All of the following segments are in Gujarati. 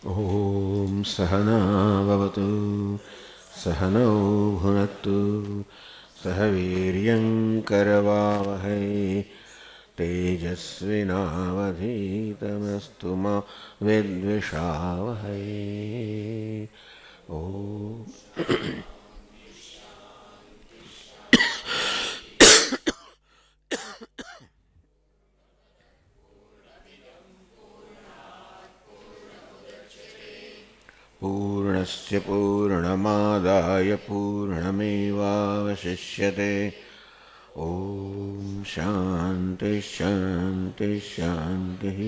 ॐ सहना भवतु सहनौ भुनक्तु सह वीर्यं करवावहै तेजस्विनावधीतमस्तु मा विद्विषावहै। ॐ पूर्णस्य पूर्णमादाय पूर्णमेवावशिष्यते। ॐ शान्ति शान्ति शान्तिः।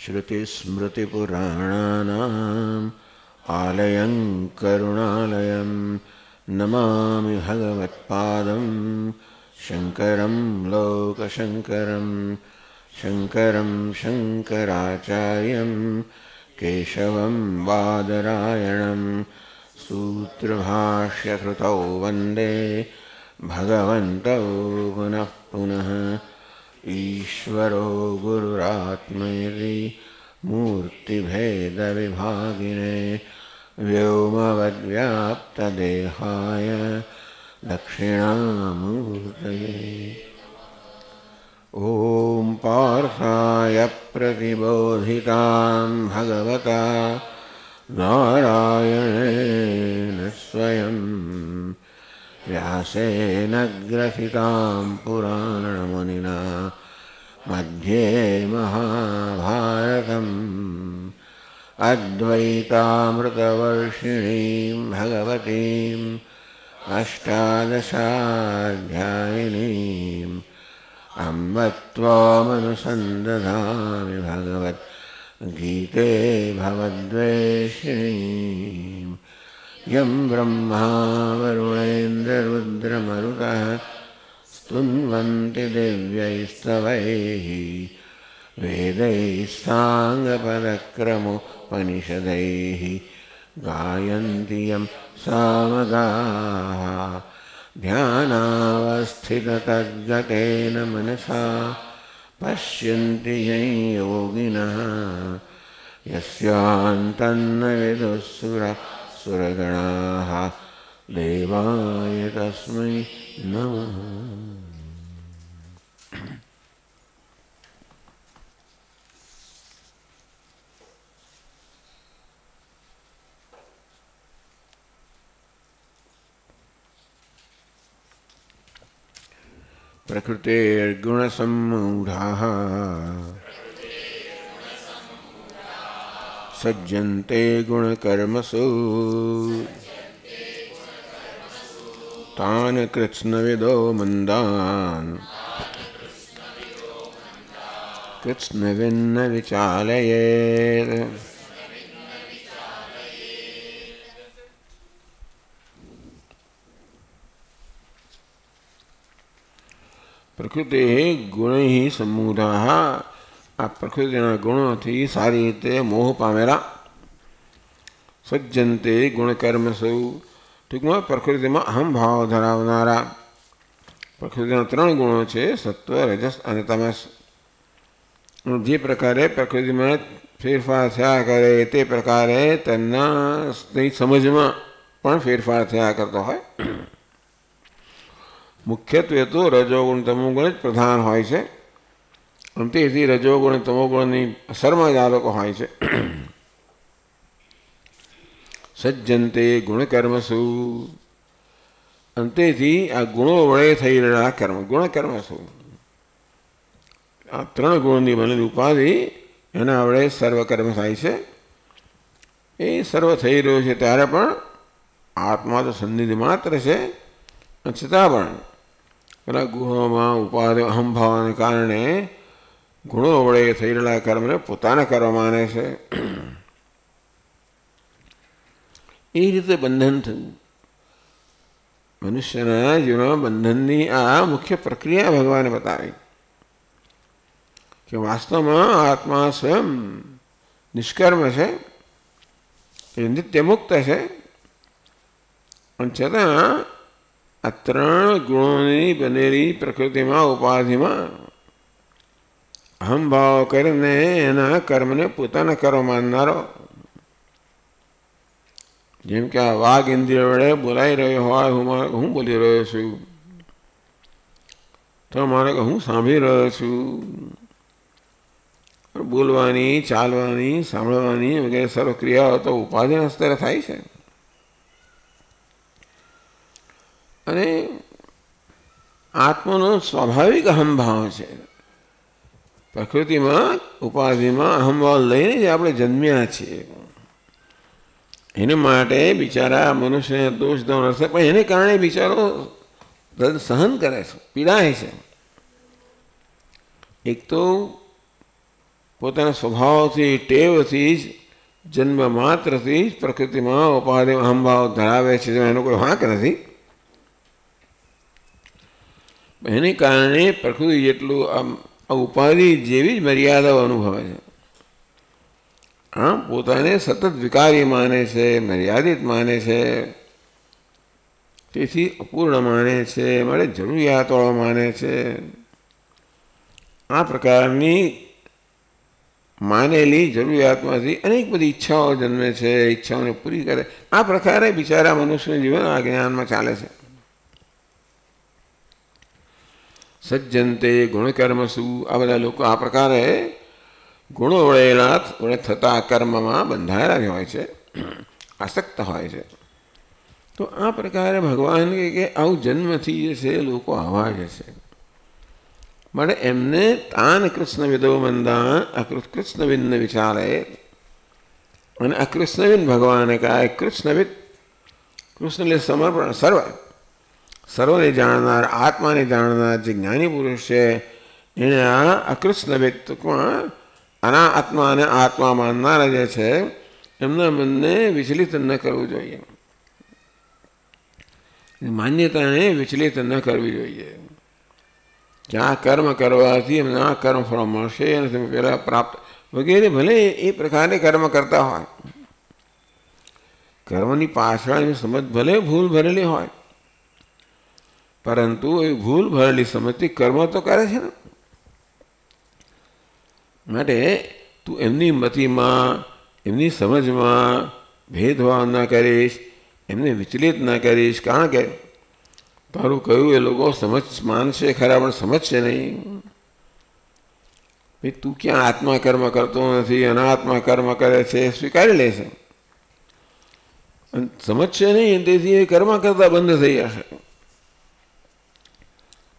श्रुतिस्मृतिपुराणानाम् आलयं करुणालयं नमामि भगवत्पादं शङ्करं लोकशङ्करं शङ्करं शङ्कराचार्यं केशवं बादरायणं सूत्रभाष्यकृतौ वन्दे भगवन्तौ पुनः पुनः। ईश्वरो गुरुरात्मेति मूर्तिभेदविभागिने व्योमवद्व्याप्तदेहाय दक्षिणामूर्तये। ॐ पार्थाय प्रतिबोधितां भगवता नारायणेन स्वयं व्यासेन ग्रथितां पुराणमुनिना मध्ये महाभारतम् अद्वैतामृतवर्षिणीं भगवतीम् अष्टादशाध्यायिनीम् अम्ब त्वामनुसन्दधामि भगवद्गीते भवद्वेषिणीम्। यं ब्रह्मा वरुणेन्द्ररुद्रमरुतः स्तुन्वन्ति दिव्यैस्तवैः वेदैः साङ्गपदक्रमोपनिषदैः गायन्ति यं सामगाः। ध्यानावस्थिततद्गतेन मनसा पश्यन्ति यं योगिनः यस्यान्तन्न विदुःसुरगणाः देवाय तस्मै नमः। प्रकृतेर्गुणसम्मूढाः सज्जन्ते गुणकर्मसु तान् कृत्स्नविदो मन्दान् कृत्स्नविन्न विचालयेत्। પ્રકૃતિ ગુણૈ સમૂઢાઃ આ પ્રકૃતિના ગુણોથી સારી રીતે મોહ પામેલા સજ્જન્તે ગુણકર્મસુ ટૂંકમાં પ્રકૃતિમાં અહંભાવ ધરાવનારા પ્રકૃતિના ત્રણ ગુણો છે સત્વ રજસ અને તમસ. જે પ્રકારે પ્રકૃતિમાં ફેરફાર થયા કરે તે પ્રકારે તેમના સમજમાં પણ ફેરફાર થયા કરતો હોય. મુખ્યત્વે તો રજોગુણ તમોગુણ જ પ્રધાન હોય છે અને તેથી રજોગુણ તમોગુણની અસરમાં જ આ લોકો હોય છે. સજ્જન્તે ગુણકર્મસુ અને તેથી આ ગુણો વડે થઈ રહેલા કર્મ ગુણકર્મસુ આ ત્રણ ગુણની બનેલી ઉપાધિ એના વડે સર્વકર્મ થાય છે. એ સર્વ થઈ રહ્યો છે ત્યારે પણ આત્મા તો સન્નિધિ માત્ર છે છતાં પણ પેલા ગુણોમાં ઉપાધિ અહંભાવને કારણે ગુણો વડે થઈ રહેલા કર્મને પોતાના કરવા માને છે. એ રીતે બંધન થયું. મનુષ્યના જીવનમાં બંધનની આ મુખ્ય પ્રક્રિયા ભગવાને બતાવી કે વાસ્તવમાં આત્મા સ્વયં નિષ્કર્મ છે, એ નિત્ય મુક્ત છે, અને છતાં આ ત્રણ ગુણોની બનેલી પ્રકૃતિમાં ઉપાધિમાં અહંભાવ કરીને એના કર્મને પોતાના કરવા માનનારો જેમ કે આ વાઘ ઇન્દ્રિય વડે બોલાઈ રહ્યો હોય, હું બોલી રહ્યો છું, તો મારે કે હું સાંભળી રહ્યો છું. બોલવાની, ચાલવાની, સાંભળવાની વગેરે સર્વ ક્રિયાઓ તો ઉપાધિના સ્તરે થાય છે. અને આત્માનો સ્વાભાવિક અહંભાવ છે. પ્રકૃતિમાં ઉપાધિમાં અહંભાવ લઈને જ આપણે જન્મ્યા છીએ. એને માટે બિચારા મનુષ્યને દોષ દોણ હશે, પણ એને કારણે બિચારો સહન કરે છે, પીડાય છે. એક તો પોતાના સ્વભાવથી, ટેવથી જ, જન્મ માત્રથી જ પ્રકૃતિમાં ઉપાધિ અહંભાવ ધરાવે છે, એનો કોઈ વાંક નથી. એને કારણે પ્રકૃતિ જેટલું ઉપાધિ જેવી જ મર્યાદાઓ અનુભવે છે. આમ પોતાને સતત વિકારી માને છે, મર્યાદિત માને છે, તેથી અપૂર્ણ માને છે, મારે જરૂરિયાતવાળો માને છે. આ પ્રકારની માનેલી જરૂરિયાતમાંથી અનેક બધી ઈચ્છાઓ જન્મે છે, ઈચ્છાઓને પૂરી કરે. આ પ્રકારે બિચારા મનુષ્યનું જીવન આ જ્ઞાનમાં ચાલે છે. સજ્જનતે ગુણકર્મસુ, આ બધા લોકો આ પ્રકારે ગુણો વડે થતા કર્મમાં બંધાયેલા જ હોય છે, આસક્ત હોય છે. તો આ પ્રકારે ભગવાન કે આવું જન્મથી જે છે લોકો આવા જ છે. માટે એમને તાન કૃષ્ણવિદો મંદાન કૃષ્ણવિદ વિચારે, અને આ કૃષ્ણવિદ ભગવાને કહે, કૃષ્ણવિદ, કૃષ્ણ એટલે સમર્પણ, સર્વને જાણનાર, આત્માને જાણનાર જે જ્ઞાની પુરુષ છે, એને આ અકૃષ્ણવિદ ટૂંકમાં આત્મા અને આત્મા માનનારા જે છે એમના મનને વિચલિત ન કરવું જોઈએ, માન્યતાને વિચલિત ન કરવી જોઈએ. કે આ કર્મ કરવાથી એમને આ કર્મ ફળ મળશે અને તમે પહેલાં પ્રાપ્ત વગેરે, ભલે એ પ્રકારે કર્મ કરતા હોય, કર્મની પાછળ સમજ ભલે ભૂલ ભરેલી હોય, પરંતુ એ ભૂલ ભરેલી સમજથી કર્મ તો કરે છે ને. માટે તું એમની મતિમાં, એમની સમજમાં ભેદભાવ ન કરીશ, એમને વિચલિત ન કરીશ. કારણ કે તારું કહ્યું એ લોકો માનશે ખરા, પણ સમજશે નહીં. ભાઈ તું ક્યાં આત્મા કર્મ કરતો નથી, અનાત્મા કર્મ કરે છે, સ્વીકારી લેશે, સમજશે નહીં, તેથી એ કર્મ કરતા બંધ થઈ જશે.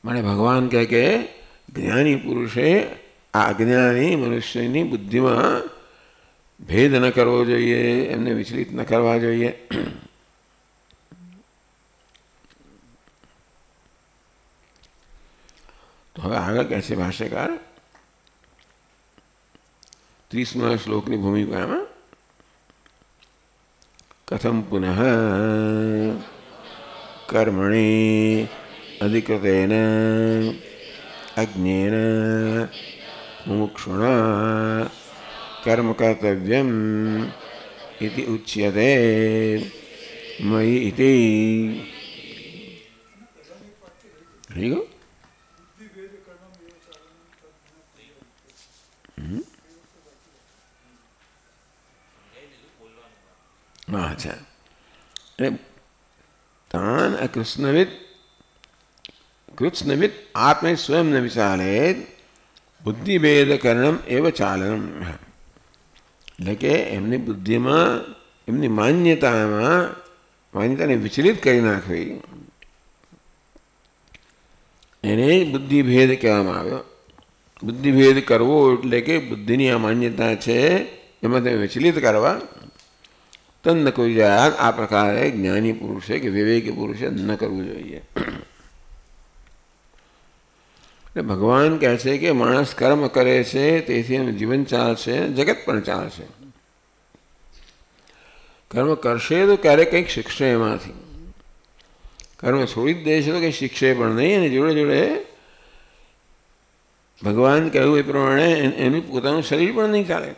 મને ભગવાન કહે કે જ્ઞાની પુરુષે આ અજ્ઞાની મનુષ્યની બુદ્ધિમાં ભેદ ન કરવો જોઈએ, એમને વિચલિત ન કરવા જોઈએ. તો હવે આગળ કહે છે ભાષ્યકાર 30મા શ્લોકની ભૂમિકામાં, કથમ પુનઃ કર્મણિ અધિકૃતેન અજ્ઞેન મુમુક્ષુણા કર્મ કર્તવ્યમ ઇતિ ઉચ્યતે મયિ ઇતિ. થઈ ગયું? અચ્છા, એટલે તાન કૃષ્ણવિદ આત્મે સ્વયં ન વિચારે બુદ્ધિભેદ કरणम એવ ચાલનમ. એટલે કે એમની બુદ્ધિમાં, એમની માન્યતાને વિચલિત કરી નાખવી, એને બુદ્ધિભેદ કહેવામાં આવ્યો. બુદ્ધિભેદ કરવો એટલે કે બુદ્ધિની આ માન્યતા છે એમાં તમે વિચલિત કરવા. તન કોઈ જાત આ પ્રકારે જ્ઞાની પુરુષે કે વિવેકી પુરુષે ન કરવું જોઈએ. એટલે ભગવાન કહે છે કે માણસ કર્મ કરે છે તેથી એનું જીવન ચાલશે, જગત પણ ચાલશે. કર્મ કરશે તો ક્યારેક કંઈક શીખશે એમાંથી, કર્મ છોડી જ દેશે તો કંઈ શીખશે પણ નહીં. અને જોડે જોડે ભગવાન કહ્યું એ પ્રમાણે એનું પોતાનું શરીર પણ નહીં ચાલે.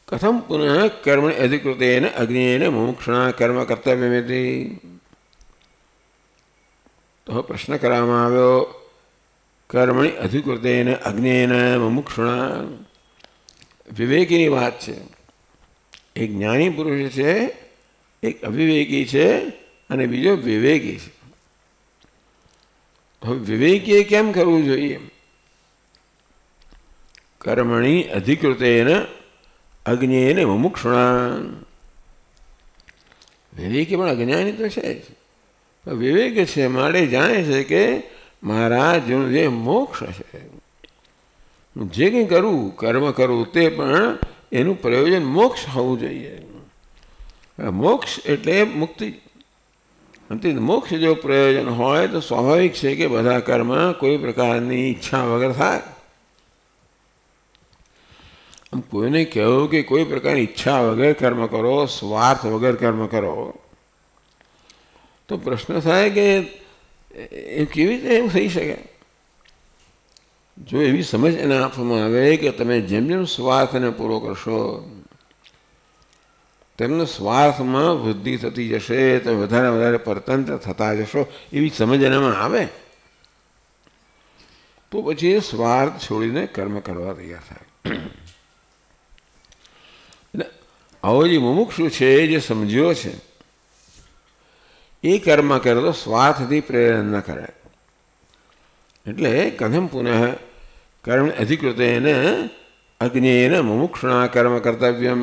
કથમ પુનઃ કર્મણિ અધિકૃતેન અગ્નિયેન મુમુક્ષુણા કર્મ કર્તવ્યમિતિ. તો પ્રશ્ન કરવામાં આવ્યો કર્મણિ અધિકૃતેન અજ્ઞેન મુમુક્ષુણા. વિવેકીની વાત છે. એક જ્ઞાની પુરુષ છે, એક અવિવેકી છે અને બીજો વિવેકી છે. હવે વિવેકીએ કેમ કરવું જોઈએ? કર્મણિ અધિકૃતેન અજ્ઞેન મુમુક્ષુણા. વિવેકી પણ અજ્ઞાની તો છે જ. વિવેક છે માટે જાણે છે કે મારા જેનું જે મોક્ષ છે, હું જે કંઈ કરું, કર્મ કરું, તે પણ એનું પ્રયોજન મોક્ષ હોવું જોઈએ. મોક્ષ એટલે મુક્તિ. અંતે મોક્ષ જો પ્રયોજન હોય તો સ્વાભાવિક છે કે બધા કર્મ કોઈ પ્રકારની ઈચ્છા વગર થાય. આમ કોઈને કહેવું કે કોઈ પ્રકારની ઈચ્છા વગર કર્મ કરો, સ્વાર્થ વગર કર્મ કરો, તો પ્રશ્ન થાય કે એ કેવી રીતે એવું થઈ શકે? જો એવી સમજ એને આપવામાં આવે કે તમે જેમ જેમ સ્વાર્થને પૂરો કરશો તેમને સ્વાર્થમાં વૃદ્ધિ થતી જશે, તમે વધારે વધારે પરતંત્ર થતા જશો, એવી સમજ એનામાં આવે તો પછી એ સ્વાર્થ છોડીને કર્મ કરવા તૈયાર થાય. એટલે આવો જે મુમુક્ષુ છે, જે સમજ્યો છે, એ કર્મ કરે તો સ્વાર્થથી પ્રેરણ ન કરે. એટલે કથમ પુનઃ કર્મ અધિકૃતેન અજ્ઞેન મુમુક્ષુણા કર્મ કર્તવ્યમ.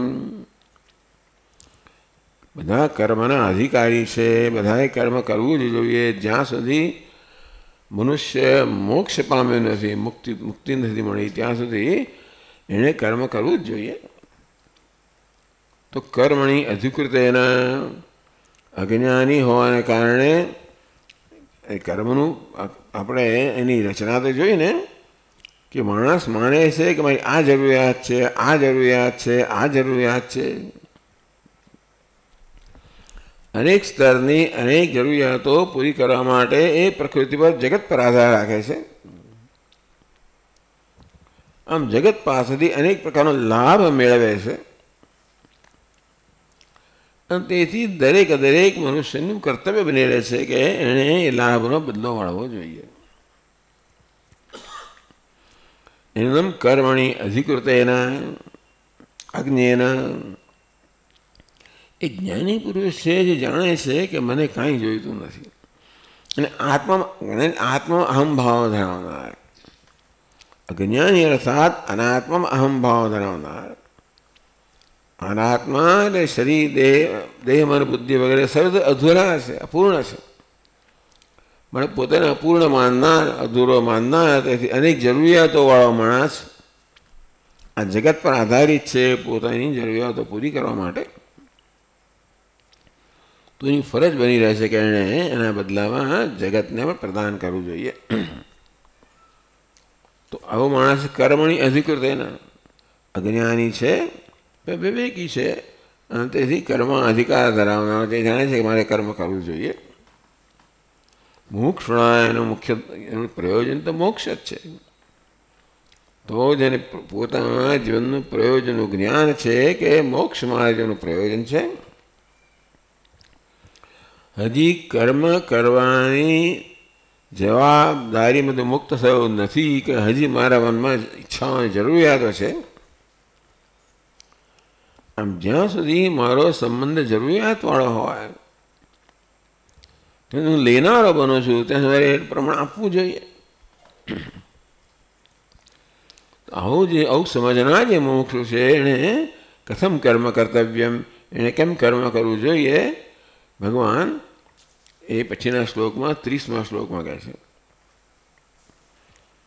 બધા કર્મના અધિકારી છે, બધાએ કર્મ કરવું જ જોઈએ. જ્યાં સુધી મનુષ્ય મોક્ષ પામ્યો નથી, મુક્તિ નથી મળી, ત્યાં સુધી એણે કર્મ કરવું જ જોઈએ. તો કર્મણી અધિકૃતેન, અજ્ઞાની હોવાને કારણે એ કર્મનું આપણે એની રચના તો જોઈને કે માણસ માને છે કે મારી આ જરૂરિયાત છે, આ જરૂરિયાત છે, આ જરૂરિયાત છે. અનેક સ્તરની અનેક જરૂરિયાતો પૂરી કરવા માટે એ પ્રકૃતિ પર, જગત પર આધાર રાખે છે. આમ જગત પાસેથી અનેક પ્રકારનો લાભ મેળવે છે. અને તેથી દરેક મનુષ્યનું કર્તવ્ય બની રહે છે કે એણે એ લાભનો બદલો વાળવો જોઈએ. એનું નામ કર્મણી અધિકૃતેન અજ્ઞેન. એ જ્ઞાની પુરુષ છે જે જાણે છે કે મને કાંઈ જોઈતું નથી, અને આત્મા અહમભાવ ધરાવનાર. અજ્ઞાની અર્થાત અનાત્મા અહમભાવ ધરાવનાર. અનાત્મા એટલે શરીર, દેહ, મન, બુદ્ધિ વગેરે સર્વ અધૂરા છે, અપૂર્ણ છે. મને પોતાને અપૂર્ણ માનનાર, અધૂરો માનનાર, તેથી અનેક જરૂરિયાતો વાળો માણસ આ જગત પર આધારિત છે પોતાની જરૂરિયાતો પૂરી કરવા માટે. તો એની ફરજ બની રહે છે કે એણે એના બદલામાં જગતને પણ પ્રદાન કરવું જોઈએ. તો આવો માણસ કર્મણી અધિકૃત એના અજ્ઞાની છે, વિવેકી છે, અને તેથી કર્મ અધિકાર ધરાવનાર, તે જાણે છે કે મારે કર્મ કરવું જોઈએ. મુમુક્ષુણા એનું મુખ્ય એનું પ્રયોજન તો મોક્ષ જ છે. તો જેને પોતાના જીવનનું પ્રયોજનનું જ્ઞાન છે કે મોક્ષ મારા જીવનનું પ્રયોજન છે, હજી કર્મ કરવાની જવાબદારીમાં તો મુક્ત થયો નથી કે હજી મારા મનમાં ઈચ્છાઓની જરૂરિયાતો છે. આમ જ્યાં સુધી મારો સંબંધ જરૂરિયાતવાળો હોય, હું લેનારો બનું છું, ત્યાં સુધી એ પ્રમાણે આપવું જોઈએ. આવું સમજના જે મુમુક્ષુ છે એણે કથમ કર્મ કર્તવ્યમ, એણે કેમ કર્મ કરવું જોઈએ, ભગવાન એ પછીના શ્લોકમાં 30મા શ્લોકમાં કહે છે.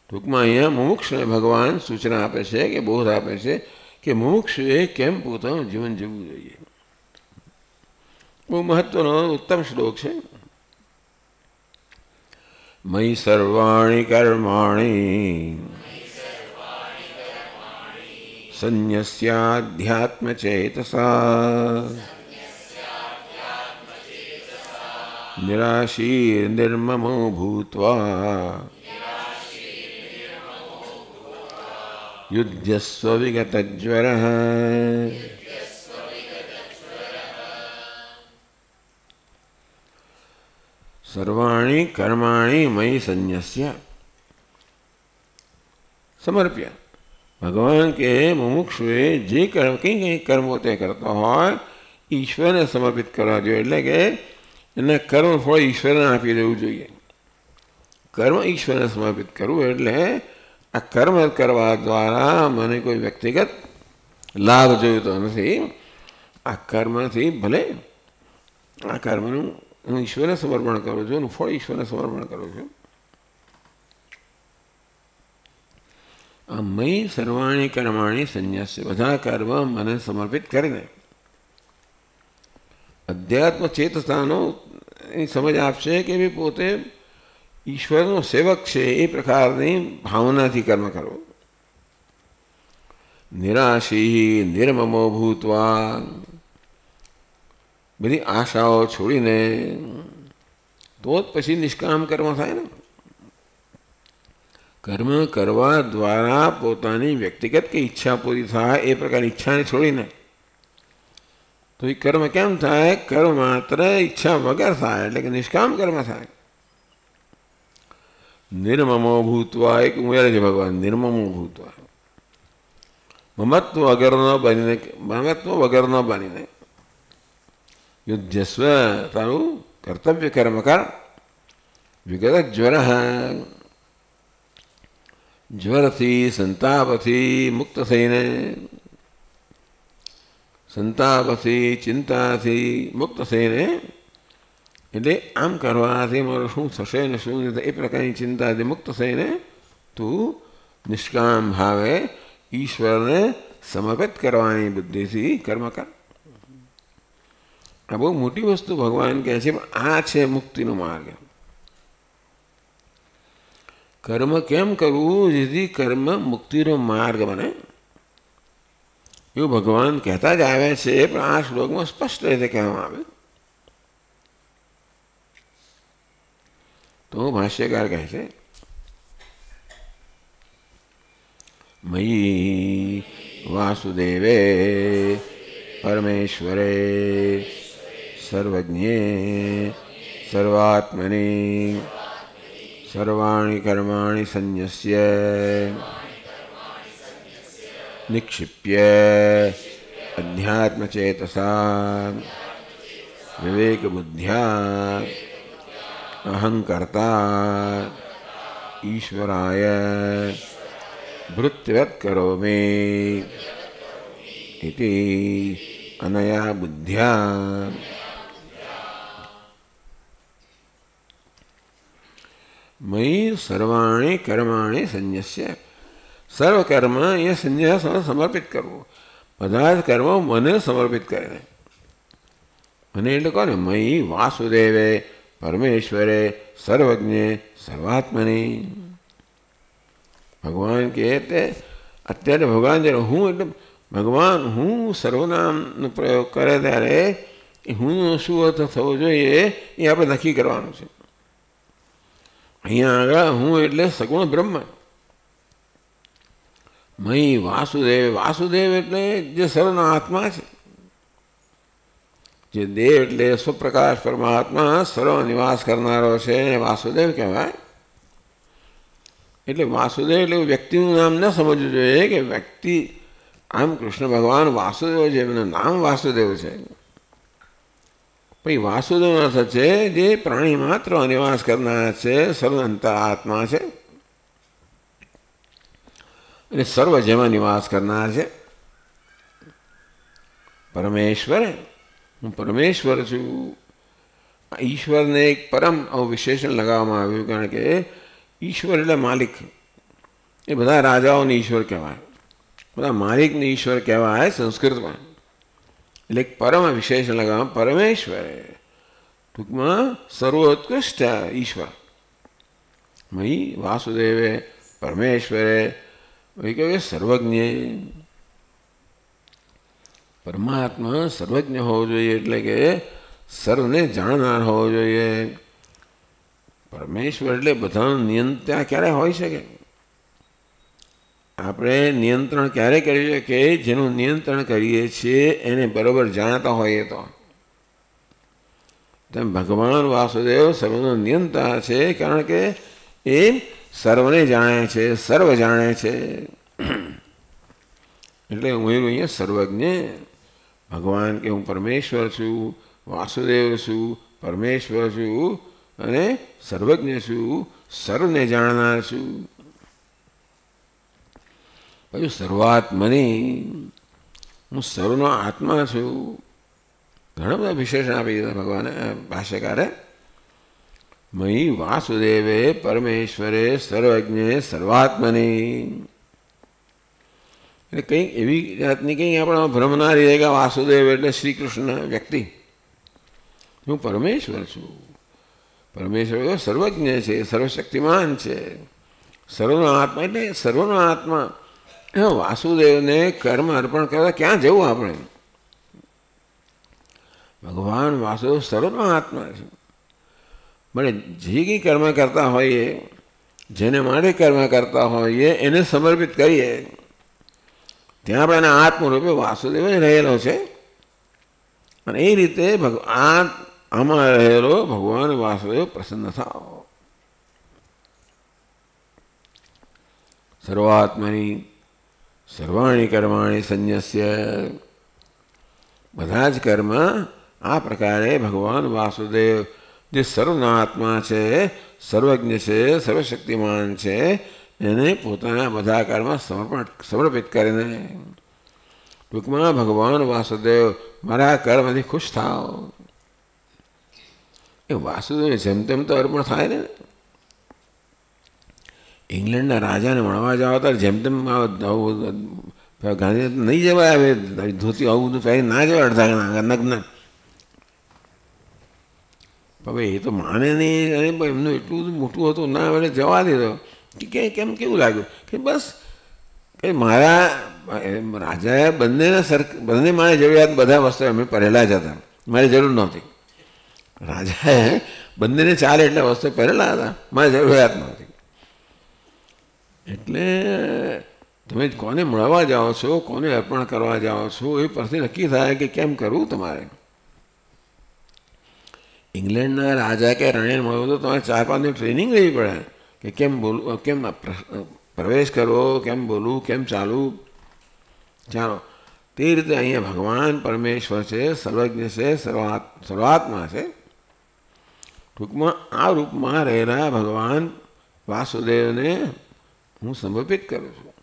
ટૂંકમાં અહીંયા મુમુક્ષુને ભગવાન સૂચના આપે છે કે બોધ આપે છે કે મુમુક્ષુએ કેમ પોતાનું જીવન જીવવું જોઈએ. બહુ મહત્વનો ઉત્તમ શ્લોક છે. મયી સર્વાણિ કર્માણિ સંન્યસ્યાધ્યાત્મચેતસા નિરાશીર નિર્મમો ભૂત્વા યુધ્યસ્વ વિગતજ્વરઃ. સર્વાણી કર્માણી મયી સંન્યસ્ય. समर्प्य भगवान के मुमुक्षुए जे कर्म कई कर्म होते करता હોય ઈશ્વરને સમર્પિત કરવા જોઈએ. એટલે કે એના કર્મ ફળ ઈશ્વરને આપી દેવું જોઈએ. કર્મ ઈશ્વરને સમર્પિત કરવું એટલે આ કર્મ કરવા દ્વારા મને કોઈ વ્યક્તિગત લાભ જોઈતો નથી. આ કર્મથી ભલે આ કર્મનું હું ઈશ્વરને સમર્પણ કરું છું, એનું ફળ ઈશ્વરને સમર્પણ કરું છું. મયી સર્વાણી કર્માણી સંન્યાસ્ય, બધા કર્મ મને સમર્પિત કરીને અધ્યાત્મ ચેતતાનો સમજ આપશે કે ભાઈ પોતે ઈશ્વરનો સેવક છે એ પ્રકારની ભાવનાથી કર્મ કરવું. નિરાશી નિર્મમો ભૂતવા, બધી આશાઓ છોડીને તો જ પછી નિષ્કામ કર્મ થાય ને. કર્મ કરવા દ્વારા પોતાની વ્યક્તિગત કે ઈચ્છા પૂરી થાય એ પ્રકારની ઈચ્છાને છોડીને તો એ કર્મ કેમ થાય? કર્મ માત્ર ઈચ્છા વગર થાય એટલે કે નિષ્કામ કર્મ થાય. નિર્મમો ભૂતવા એક ઉમેરે છે ભગવાન, નિર્મમો ભૂતવા, મમત્વ વગર ન બનીને યુદ્ધસ્વ, તારું કર્તવ્ય કર્મ કર. વિગત જ્વર, જ્વરથી સંતાપથી મુક્ત થઈને, સંતાપથી ચિંતાથી મુક્ત થઈને, એટલે આમ કરવાથી મારું શું થશે ને શું નહીં એ પ્રકારની ચિંતાથી મુક્ત થઈને તું નિષ્કામ ભાવે ઈશ્વરને સમર્પિત કરવાની બુદ્ધિથી કર્મ કર. આ બહુ મોટી વસ્તુ ભગવાન કહે છે, પણ આ છે મુક્તિનો માર્ગ. કર્મ કેમ કરવું જેથી કર્મ મુક્તિનો માર્ગ બને એવું ભગવાન કહેતા જ આવે છે, પણ આ શ્લોકમાં સ્પષ્ટ રીતે કહેવામાં આવે. તો ભાષ્યકાર કહે છે, મયી વાસુદેવે પરમેશ્વરે સર્વજ્ઞે સર્વાત્મની સર્વાણી કર્માણિ સંન્યસ્ય નિક્ષિપ્ય અધ્યાત્મચેતસા વિવેકબુદ્ધ્યા અહંકર્તા ઈશ્વરાય ભૃત્યવત કરોમિ ઇતિ અનયા બુદ્ધ્યા. મયી સર્વાણી કર્માણી સંન્યસ્ય, સર્વ કર્મ એ સંન્યાસ સમર્પિત કરવું. બધા જ કર્મો મને સમર્પિત કરીને. મને એટલે કહો ને, મયી વાસુદેવે પરમેશ્વરે સર્વજ્ઞે સર્વાત્મની. ભગવાન કહે તે અત્યારે ભગવાન જ્યારે હું એટલે ભગવાન હું સર્વનામનો પ્રયોગ કરે ત્યારે એ હું શું અર્થ થવો જોઈએ એ આપણે નક્કી કરવાનું છે. અહીંયા આગળ હું એટલે સગુણ બ્રહ્મ. મયી વાસુદેવ, વાસુદેવ એટલે જે સર્વના આત્મા છે. જે દેવ એટલે સ્વપ્રકાશ પરમાત્મા સર્વ નિવાસ કરનારો છે એને વાસુદેવ કહેવાય. એટલે વાસુદેવ એટલે વ્યક્તિનું નામ ન સમજવું જોઈએ કે વ્યક્તિ આમ કૃષ્ણ ભગવાન વાસુદેવ છે, એમનું નામ વાસુદેવ છે. પછી વાસુદેવનો અર્થ છે જે પ્રાણી માત્ર નિવાસ કરનાર છે, સર્વંતર આત્મા છે અને સર્વ જેમાં નિવાસ કરનાર છે. પરમેશ્વર, હું પરમેશ્વર છું. ઈશ્વરને એક પરમ વિશેષણ લગાવવામાં આવ્યું, કારણ કે ઈશ્વર એટલે માલિક. એ બધા રાજાઓને ઈશ્વર કહેવાય, બધા માલિકને ઈશ્વર કહેવાય સંસ્કૃતમાં. એટલે એક પરમ વિશેષણ લગાવવામાં પરમેશ્વર, ટૂંકમાં સર્વોત્કૃષ્ટ ઈશ્વર. મયી વાસુદેવે પરમેશ્વરે કહ્યું સર્વજ્ઞ. પરમાત્મા સર્વજ્ઞ હોવો જોઈએ, એટલે કે સર્વને જાણનાર હોવો જોઈએ. પરમેશ્વર એટલે બધાનું નિયંત્રણ ક્યારે હોઈ શકે? આપણે નિયંત્રણ ક્યારે કરી શકીએ? જેનું નિયંત્રણ કરીએ છીએ એને બરોબર જાણતા હોઈએ તો. તેમ ભગવાન વાસુદેવ સર્વનો નિયંતા છે, કારણ કે એ સર્વને જાણે છે, સર્વ જાણે છે. એટલે ઉમેર્યું અહીંયા સર્વજ્ઞ ભગવાન કે હું પરમેશ્વર છું, વાસુદેવ છું, પરમેશ્વર છું અને સર્વજ્ઞ છું, સર્વને જાણનાર છું. પછી સર્વાત્મની હું સર્વનો આત્મા છું. ઘણા બધા વિશેષણ આપી દીધા ભગવાને ભાષ્યકારે. મયી વાસુદેવે પરમેશ્વરે સર્વજ્ઞે સર્વાત્મની. એટલે કંઈક એવી જાતની કંઈ આપણા ભ્રમ ના રહે કે વાસુદેવ એટલે શ્રી કૃષ્ણ વ્યક્તિ. હું પરમેશ્વર છું. પરમેશ્વર સર્વજ્ઞ છે, સર્વશક્તિમાન છે, સર્વનો આત્મા એટલે સર્વનો આત્મા. વાસુદેવને કર્મ અર્પણ કરવા ક્યાં જવું આપણે? ભગવાન વાસુદેવ સર્વનો આત્મા છે. મને જે કંઈ કર્મ કરતા હોઈએ, જેને માટે કર્મ કરતા હોઈએ એને સમર્પિત કરીએ. ત્યાં આપણે એના આત્મરૂપે વાસુદેવ રહેલો છે અને એ રીતે આમાં રહેલો ભગવાન વાસુદેવ પ્રસન્ન થાવ. સર્વાત્મની સર્વાણી કર્માણી સંન્યસ્ય. બધા જ કર્મ આ પ્રકારે ભગવાન વાસુદેવ જે સર્વના આત્મા છે, સર્વજ્ઞ છે, સર્વશક્તિમાન છે, એને પોતાના બધા કર્મ સમર્પિત કરીને ટૂંકમાં ભગવાન વાસુદેવ મારા કર્મથી ખુશ થાવ. એ વાસુદેવ જેમ તેમ તો અર્પણ થાય ને. ઇંગ્લેન્ડના રાજાને મળવા જાવ ત્યારે જેમ તેમ ગાંધી નહીં જવાય. હવે ધોતી આવું બધું પહેરી ના જવાય અડધા નગ્ન. હવે એ તો માને નહીં. અને એમનું એટલું બધું મોટું હતું ના એટલે જવા દીધો. કે કેમ કેવું લાગ્યું કે બસ કે મારા રાજાએ બંને મારી જરૂરિયાત બધા વસ્તુ અમે પહેરેલા જ હતા, મારી જરૂર નહોતી. રાજાએ બંનેને ચાલે એટલે વસ્તુ પહેરેલા હતા, મારી જરૂરિયાત નહોતી. એટલે તમે કોને મળવા જાઓ છો, કોને અર્પણ કરવા જાઓ છો, એ પરથી નક્કી થાય કે કેમ કરવું તમારે. ઇંગ્લેન્ડના રાજા કે રાણીને મળવું તો તમારે 4-5 દિવસ ટ્રેનિંગ લેવી પડે કે કેમ બોલવું, કેમ પ્રવેશ કરવો, કેમ બોલવું, કેમ ચાલવું. ચાલો તે રીતે અહીંયા ભગવાન પરમેશ્વર છે, સર્વજ્ઞ છે, સર્વાત્મા છે. ટૂંકમાં આ રૂપમાં રહેલા ભગવાન વાસુદેવને હું સમર્પિત કરું છું.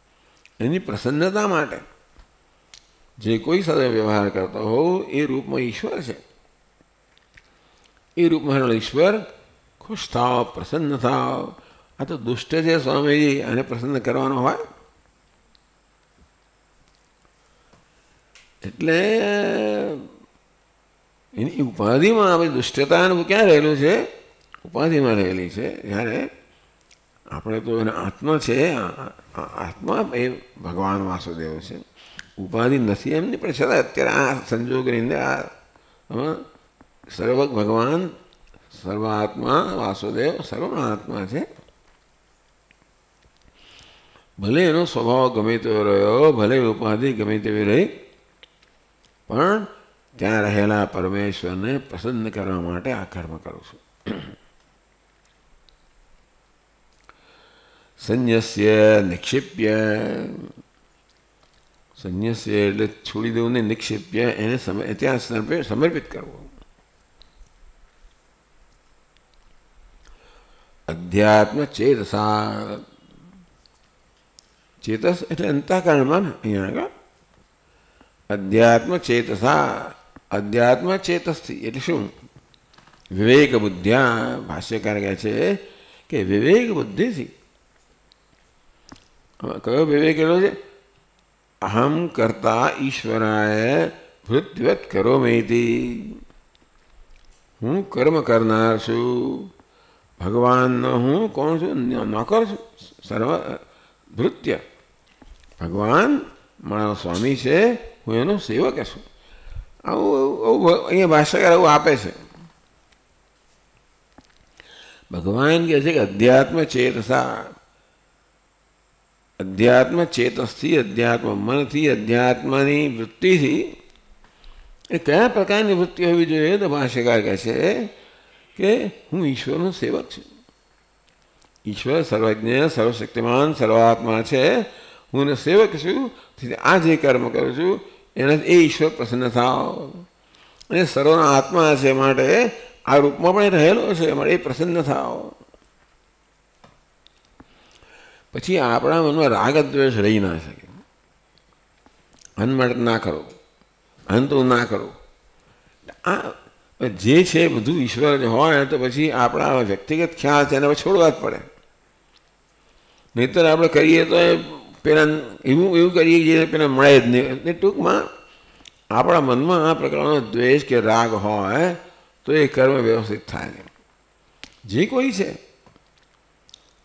એની પ્રસન્નતા માટે જે કોઈ સાથે વ્યવહાર કરતો હોઉં એ રૂપમાં ઈશ્વર છે. એ રૂપમાં ઈશ્વર ખુશ થાવ, પ્રસન્ન થાવ. આ તો દુષ્ટ છે સ્વામીજી, આને પ્રસન્ન કરવાનો હોય. એટલે એની ઉપાધિમાં આપણે દુષ્ટતા ક્યાં રહેલું છે? ઉપાધિમાં રહેલી છે. જ્યારે આપણે તો એના આત્મા છે, આત્મા એ ભગવાન વાસુદેવ છે. ઉપાધિ નથી એમની, પણ છતાં અત્યારે આ સંજોગની અંદર આ સર્વ ભગવાન સર્વાત્મા વાસુદેવ સર્વના આત્મા છે. ભલે એનો સ્વભાવ ગમે તેવો રહ્યો, ભલે ઉપાધિ ગમે તેવી રહી, પણ ત્યાં રહેલા પરમેશ્વરને પ્રસન્ન કરવા માટે આ કર્મ કરું છું. સંન્યસ્ય નિક્ષિપ્ય. સંન્યસ્ય એટલે છોડી દેવું ને, નિક્ષિપ્ય એને ત્યાં સમર્પિત કરવું. અધ્યાત્મ ચેતસા. ચેતસ એટલે અંતઃકરણમાં અહીંયા આગળ અધ્યાત્મ ચેતસા. અધ્યાત્મ ચેતસથી એટલે શું? વિવેક બુદ્ધ્યા. ભાષ્યકાર કહે છે કે વિવેક બુદ્ધિથી. કયો વિવેક એટલો છે? અહમ કરતા ઈશ્વરાય વૃત્તિવત કરોમીતિ. હું કર્મ કરનાર છું, ભગવાનનો હું કોણ છું? નોકર છું. સર્વ ભૃત્ય. ભગવાન મારો સ્વામી છે, હું એનો સેવક છું. આવું અહીંયા ભાષ્યકાર એવું આપે છે. ભગવાન કહે છે કે અધ્યાત્મ ચેતસા. અધ્યાત્મ ચેતસથી, અધ્યાત્મ મનથી, અધ્યાત્મની વૃત્તિથી. એ કયા પ્રકારની વૃત્તિ હોવી જોઈએ? તો ભાષ્યકાર કહે છે કે હું ઈશ્વરનો સેવક છું. ઈશ્વર સર્વજ્ઞ, સર્વશક્તિમાન, સર્વાત્મા છે. હું એનો સેવક છું. આ જે કર્મ કરું છું એનાથી એ ઈશ્વર પ્રસન્ન થાવ. અને સર્વના આત્મા છે માટે આ રૂપમાં પણ રહેલો છે માટે એ પ્રસન્ન થાવ. પછી આપણા મનમાં રાગ દ્વેષ રહી ના શકે. અન માટે ના કરો, અન તો ના કરો. આ જે છે બધું ઈશ્વર હોય તો પછી આપણા વ્યક્તિગત ખ્યાલ છે એને છોડવા જ પડે. નહીંતર આપણે કરીએ તો પેલા એવું કરીએ જે પેલા મળે જ નહીં. એટલે ટૂંકમાં આપણા મનમાં આ પ્રકારનો દ્વેષ કે રાગ હોય તો એ કર્મ વ્યવસ્થિત થાય જે કોઈ છે.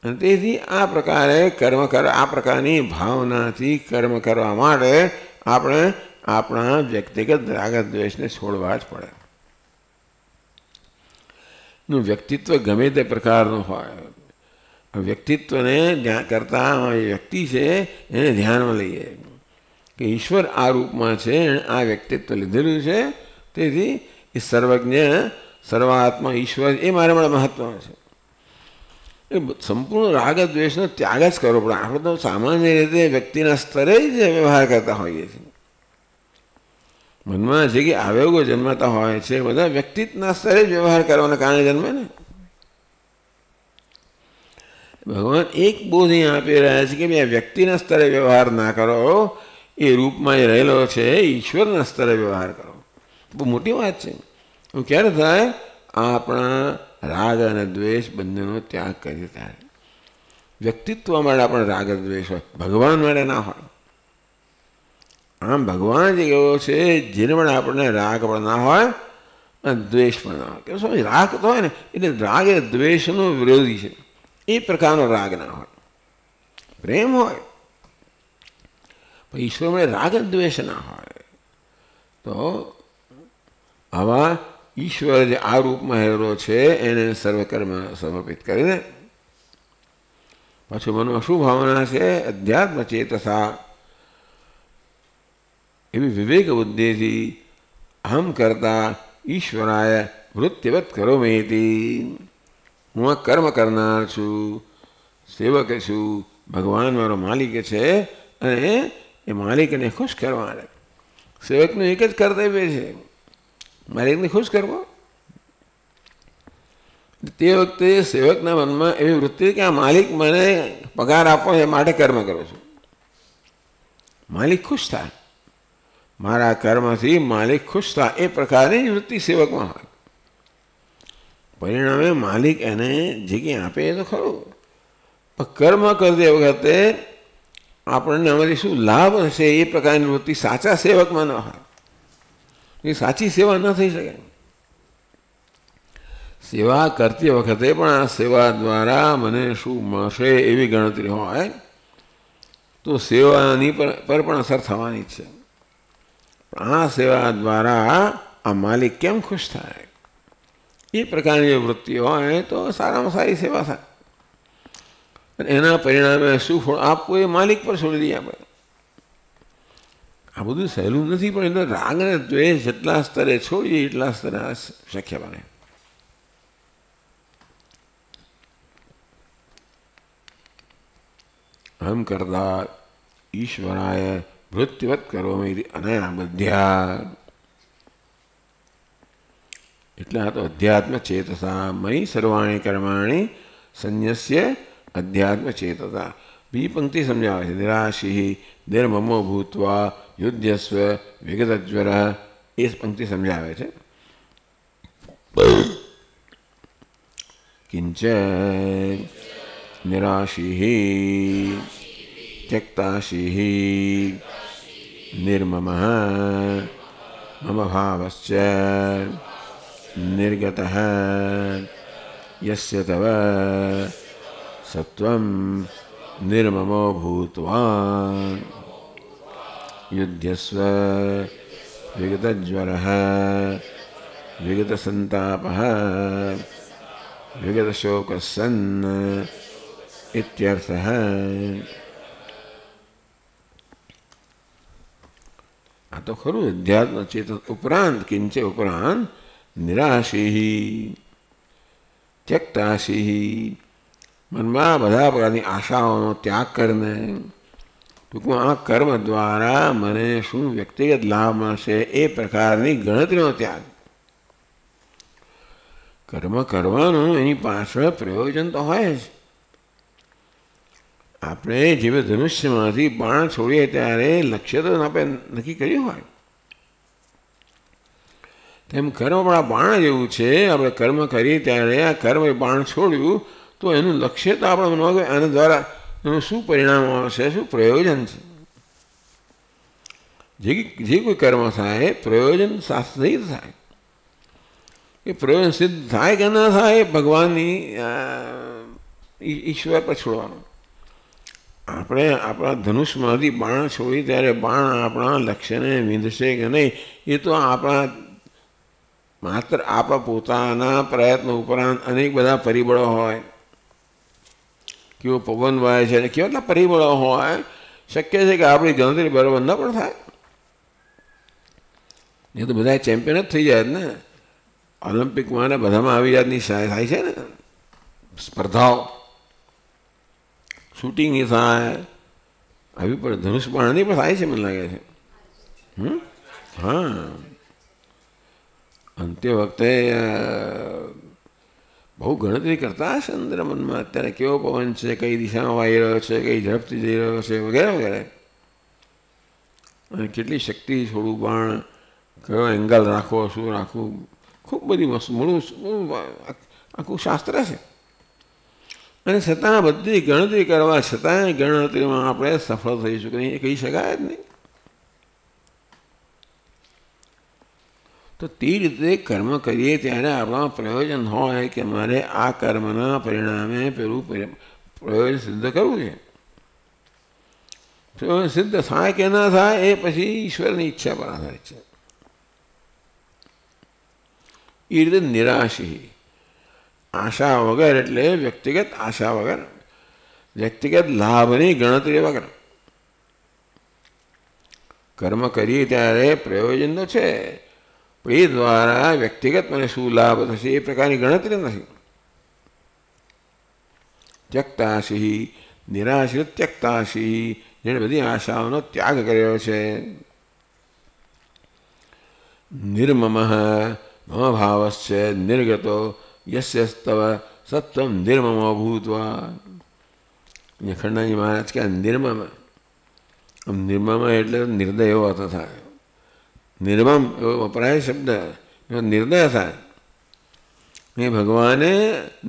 અને તેથી આ પ્રકારે કર્મ આ પ્રકારની ભાવનાથી કર્મ કરવા માટે આપણે આપણા વ્યક્તિગત રાગ દ્વેષને છોડવા જ પડે. નું વ્યક્તિત્વ ગમે તે પ્રકારનું હોય, વ્યક્તિત્વને કરતા વ્યક્તિ છે એને ધ્યાનમાં લઈએ કે ઈશ્વર આ રૂપમાં છે, એણે આ વ્યક્તિત્વ લીધેલું છે. તેથી એ સર્વજ્ઞ, સર્વાત્મા ઈશ્વર એ મારા માટે મહત્વનો છે. એ સંપૂર્ણ રાગ દ્વેષનો ત્યાગ જ કરવો પડે. આપણે તો સામાન્ય રીતે વ્યક્તિના સ્તરે જ વ્યવહાર કરતા હોઈએ છીએ. મનમાં જે કે આવેગો જન્મતા હોય છે બધા વ્યક્તિત્વના સ્તરે જ વ્યવહાર કરવાના કારણે જન્મે ને. ભગવાન એક બોધ અહીં આપી રહ્યા છે કે ભાઈ વ્યક્તિના સ્તરે વ્યવહાર ના કરો, એ રૂપમાં રહેલો છે ઈશ્વરના સ્તરે વ્યવહાર કરો. બહુ મોટી વાત છે. એવું ક્યારે થાય? આપણા રાગ અને દ્વેષ બંનેનો ત્યાગ કરીએ ત્યારે. વ્યક્તિત્વ માટે આપણે રાગ દ્વેષ હોય, ભગવાન માટે ના હોય. આમ ભગવાન જ એવો છે જેને પણ આપણને રાગ પણ ના હોય અને દ્વેષ પણ ના હોય. કે સમજ રાગ તો હોય ને એટલે રાગ એ દ્વેષનો વિરોધી છે. એ પ્રકારનો રાગ ના હોય. પ્રેમ હોય પણ ઈશ્વરમાં રાગ દ્વેષ ના હોય. તો આવા ઈશ્વર જે આ રૂપમાં રહેલો છે એને સર્વકર્મ સમર્પિત કરીને પાછું મનમાં શું ભાવના છે? અધ્યાત્મ ચેતસા, એવી વિવેક બુદ્ધિથી અહમ કરતા ઈશ્વરાય વૃત્તિવત કરોમીતિ. હું આ કર્મ કરનાર છું, સેવક છું, ભગવાન મારો માલિક છે અને એ માલિકને ખુશ કરવા. સેવકનું એક જ કર્તવ્ય છે માલિકને ખુશ કરવો. તે વખતે સેવકના મનમાં એવી વૃત્તિ કે આ માલિક મને પગાર આપો એ માટે કર્મ કરું છું. માલિક ખુશ થાય, મારા કર્મથી માલિક ખુશ થાય, એ પ્રકારની વૃત્તિ સેવકમાં હોય. પરિણામે માલિક એને જે કંઈ આપે એ તો ખરું, પણ કર્મ કરતી વખતે આપણને આમાંથી શું લાભ હશે એ પ્રકારની વૃત્તિ સાચા સેવકમાં ન હોય. એ સાચી સેવા ન થઈ શકે. સેવા કરતી વખતે પણ આ સેવા દ્વારા મને શું મળશે એવી ગણતરી હોય તો સેવાની પર પણ અસર થવાની જ છે. આ સેવા દ્વારા આ માલિક કેમ ખુશ થાય એ પ્રકારની વૃત્તિ હોય તો સારામાં સારી સેવા થાય. અને એના પરિણામે શું ફળ આપવું એ માલિક પર છોડી દઈએ આપણે. આ બધું સહેલું નથી, પણ એનો રાગ અને દ્વેષ જેટલા સ્તરે છોડીએ એટલા સ્તરે શક્ય બને. અહમ કરતા ઈશ્વરાય વૃત્તિવત કરોમી અનબધ્યા. એટલે આ તો અધ્યાત્મ ચેતસા મયી સર્વાણી કર્માણી સંન્યસ્ય અધ્યાત્મ ચેતસા. બીજી પંક્તિ સમજાવે છે. નિરાશી નિર્મમો ભૂત્વા યુદ્ધસ્વ વિગતજ્વર. એ પંક્તિ સમજાવે છે. કિંચ નિરાશી ત્યક્તાશી નિર્મમ મમ ભાવશ્ચ નિર્ગત યસ્ય તવ સત્વં નિર્મમો ભૂત્વા યુદ્ધસ્વ વિગતજ્વર વિગતસંતાપ વિગતશોકસન્ન ઇત્યર્થઃ. આ તો ખરું અધ્યાત્મ ચેતન ઉપરાંત કિંચે ઉપરાંત નિરાશી ત્યક્તાશી મનમાં બધા પ્રકારની આશાઓનો ત્યાગ કરીને ટૂંકમાં આ કર્મ દ્વારા મને શું વ્યક્તિગત લાભ મળશે એ પ્રકારની ગણતરીનો ત્યાગ. કર્મ કરવાનું એની પાછળ પ્રયોજન તો હોય જ. આપણે જેવી ધનુષ્યમાંથી બાણ છોડીએ ત્યારે લક્ષ્ય તો આપણે નક્કી કર્યું હોય, તેમ કર્મ પણ આ બાણ જેવું છે. આપણે કર્મ કરીએ ત્યારે આ કર્મ બાણ છોડ્યું તો એનું લક્ષ્ય તો આપણે મનમાં આના દ્વારા એનું શું પરિણામ આવશે, શું પ્રયોજન છે. જે કોઈ કર્મ થાય પ્રયોજન સાથે થાય. એ પ્રયોજન સિદ્ધ થાય કે ના થાય ભગવાનની ઈશ્વર પર છોડવાનું. આપણે આપણા ધનુષમાંથી બાણ છોડી ત્યારે બાણ આપણા લક્ષ્યને વિંધશે કે નહીં એ તો આપણા માત્ર આપણા પોતાના પ્રયત્નો ઉપરાંત અનેક બધા પરિબળો હોય. કેવો પવન વાય છે અને કેવા પરિબળો હોય, શક્ય છે કે આપણી ગણતરી બરાબર ન પણ થાય. એ તો બધા ચેમ્પિયન જ થઈ જાય ને. ઓલિમ્પિકમાં ને બધામાં આવી જાતની થાય છે ને સ્પર્ધાઓ, શૂટિંગ એ થાય, આવી પણ ધનુષ બાણની પણ થાય છે મને લાગે છે. હા, અંતે વખતે બહુ ગણતરી કરતા હશે અંદર મનમાં અત્યારે કેવો પવન છે, કઈ દિશામાં વાઈ રહ્યો છે, કઈ ઝડપથી જઈ રહ્યો છે વગેરે વગેરે, અને કેટલી શક્તિ છોડવું બાણ, કયો એંગલ રાખવો, શું રાખવું, ખૂબ બધી મૂળું આખું શાસ્ત્ર છે. અને છતાં બધી ગણતરી કરવા છતાંય ગણતરીમાં આપણે સફળ થઈશું કે નહીં એ કહી શકાય જ નહીં. તો તે રીતે કર્મ કરીએ ત્યારે આપણા પ્રયોજન હોય કે મારે આ કર્મના પરિણામે પેલું પ્રયોજન સિદ્ધ કરવું છે. પ્રયોજન સિદ્ધ થાય કે ના થાય એ પછી ઈશ્વરની ઈચ્છા પર આધારિત છે. એ રીતે નિરાશી, આશા વગર એટલે વ્યક્તિગત આશા વગર, વ્યક્તિગત લાભની ગણતરી વગર. કર્મ કરીએ ત્યારે પ્રયોજન તો છે, એ દ્વારા વ્યક્તિગત મને શું લાભ થશે એ પ્રકારની ગણતરી નથી. ત્યક્તાશી, નિરાશ્રિત ત્યક્તાશી, જેણે બધી આશાઓનો ત્યાગ કર્યો છે. નિર્મમ મમ ભાવસ્ય નિર્ગતો યસ્યસ્તવ સત્વમ નિર્મમો ભૂત્વા. ખંડાજી મહારાજ કે નિર્મમ, નિર્મમ એટલે નિર્દય એવો અર્થ થાય. નિર્મમ એવો વપરાય શબ્દ, એવો નિર્દય થાય. એ ભગવાને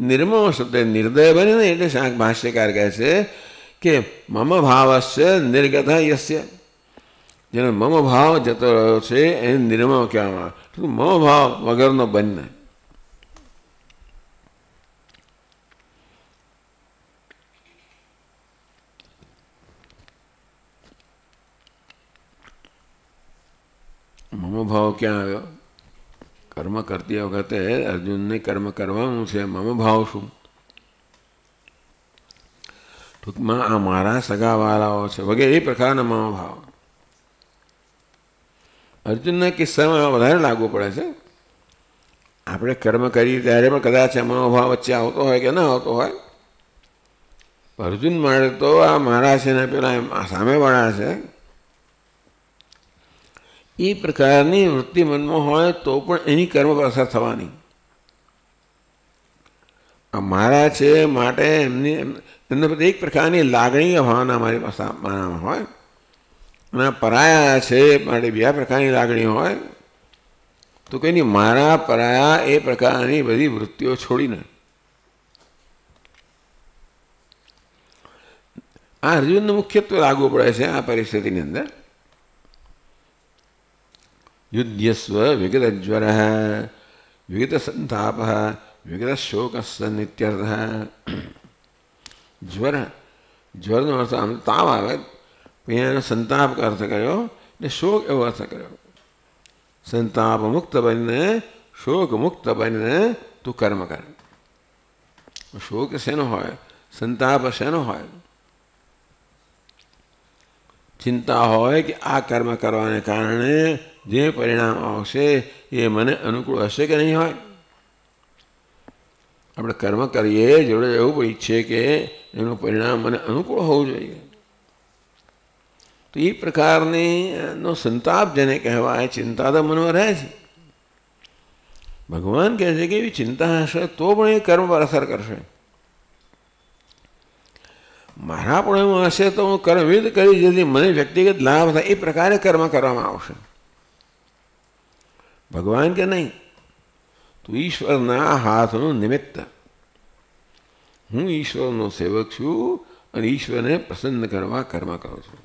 નિર્મમ શબ્દ નિર્દય બને ને એટલે શાક ભાષ્યકાર કહે છે કે મમ ભાવસ્ય નિર્ગત યસ્ય, જેનો મમ ભાવ જતો રહ્યો છે એને નિર્મમ કહેવામાં. મમ ભાવ વગરનો બંને. મમ ભાવ ક્યાં આવ્યો? કર્મ કરતી વખતે અર્જુનને કર્મ કરવાનું છે, મમ ભાવ શું? ટૂંકમાં આ મારા સગાવાલાઓ છે વગેરે એ પ્રકારના મમ ભાવ અર્જુનના કિસ્સામાં વધારે લાગુ પડે છે. આપણે કર્મ કરીએ ત્યારે પણ કદાચ આ મનોભાવ વચ્ચે આવતો હોય કે ન આવતો હોય. અર્જુન માટે તો આ મારા છે ને પેલા સામેવાળા છે એ પ્રકારની વૃત્તિ મનમાં હોય તો પણ એની કર્મ પર અસર થવાની. આ મારા છે માટે એમના પ્રત્યે એક પ્રકારની લાગણીય ભાવના અમારી પાસે હોય, અને પરાયા છે માટે બીજા પ્રકારની લાગણી હોય. તો કંઈ મારા પરાયા એ પ્રકારની બધી વૃત્તિઓ છોડીને આ અર્જુનનું મુખ્યત્વે લાગુ પડે છે આ પરિસ્થિતિની અંદર. યુદ્ધસ્વ વિગત જ્વર વિગત સંતાપ વિગત શોકસ્સ નિત્યર્થ. જ્વર, જ્વરનો અર્થ આમ તાવ આવે, એનો સંતાપ અર્થ કર્યો ને શોક એવો અર્થ કર્યો. સંતાપ મુક્ત બનીને શોક મુક્ત બનીને તું કર્મ કર. શોક શેનો હોય, સંતાપ શેનો હોય? ચિંતા હોય કે આ કર્મ કરવાને કારણે જે પરિણામ આવશે એ મને અનુકૂળ હશે કે નહીં હોય. આપણે કર્મ કરીએ જોડે એવું પણ ઈચ્છે કે એનું પરિણામ મને અનુકૂળ હોવું જોઈએ. તો એ પ્રકારની નો સંતાપ જેને કહેવાય, ચિંતા તો મનમાં રહે છે. ભગવાન કહે છે કે એવી ચિંતા હશે તો પણ એ કર્મ પર અસર કરશે. મારા પણ એવું હશે તો હું કર્મવિધ કરી જેથી મને વ્યક્તિગત લાભ થાય એ પ્રકારે કર્મ કરવામાં આવશે. ભગવાન કે નહીં, તું ઈશ્વરના હાથનું નિમિત્ત, હું ઈશ્વરનો સેવક છું અને ઈશ્વરને પ્રસન્ન કરવા કર્મ કરું છું.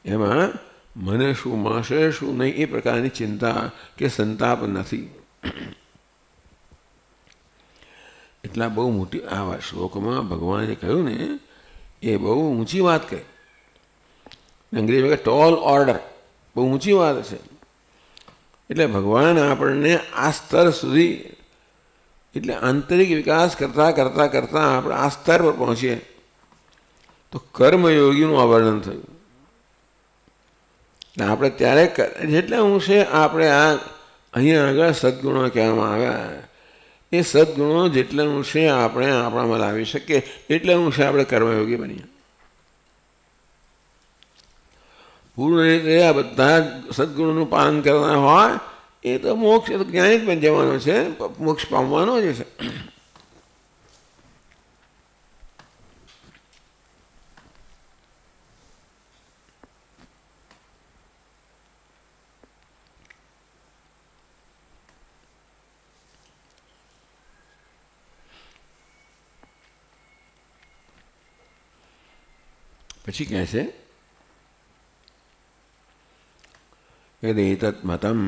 એમાં મને શું મળશે શું નહીં એ પ્રકારની ચિંતા કે સંતાપ નથી. એટલા બહુ મોટી આ શ્લોકમાં ભગવાને કહ્યું ને એ બહુ ઊંચી વાત કહી. અંગ્રેજીમાં ટોલ ઓર્ડર, બહુ ઊંચી વાત છે. એટલે ભગવાન આપણને આ સ્તર સુધી, એટલે આંતરિક વિકાસ કરતાં કરતાં કરતાં આપણે આ સ્તર પર પહોંચીએ તો કર્મયોગીનું આ વર્ણન થયું. આપણે ત્યારે જેટલા અંશે આપણે આ અહીંયા આગળ સદગુણો કહેવામાં આવ્યા, એ સદગુણો જેટલા અંશે આપણે આપણામાં લાવી શકીએ એટલા અંશે આપણે કર્મયોગી બનીએ. પૂર્ણ રીતે આ બધા સદગુણોનું પાલન કરવાના હોય એ તો મોક્ષ, એ તો જ્ઞાની જ બની જવાનો છે, મોક્ષ પામવાનો જ છે. પછી કહે છે યદેતત મતં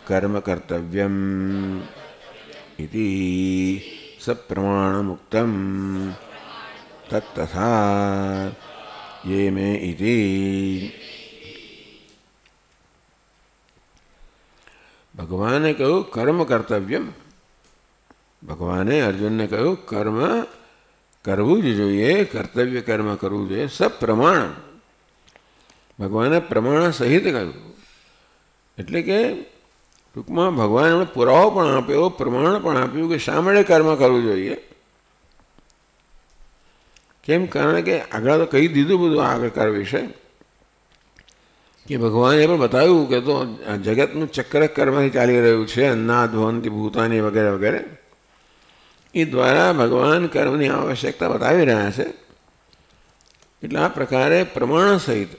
કર્મ કર્તવ્યમ ઇતિ સપ્રમાણમુક્તમ તત્તથા યે મે ઇતિ. ભગવાને કહ્યું કર્મ કર્તવ્યમ, ભગવાને અર્જુનને કહ્યું કર્મ કરવું જ જોઈએ, કર્તવ્ય કર્મ કરવું જોઈએ. સપ્રમાણ, ભગવાને પ્રમાણ સહિત કહ્યું. એટલે કે ટૂંકમાં ભગવાને એમણે પુરાવો પણ આપ્યો, પ્રમાણ પણ આપ્યું કે શા માટે કર્મ કરવું જોઈએ. કેમ? કારણ કે આગળ તો કહી દીધું બધું આગળ કર્મ વિશે, કે ભગવાને પણ બતાવ્યું કે તો જગતનું ચક્ર કર્મથી ચાલી રહ્યું છે, અન્નાદ ભવંતિ ભૂતાની વગેરે વગેરે. એ દ્વારા ભગવાન કર્મની આવશ્યકતા બતાવી રહ્યા છે. એટલે આ પ્રકારે પ્રમાણ સહિત,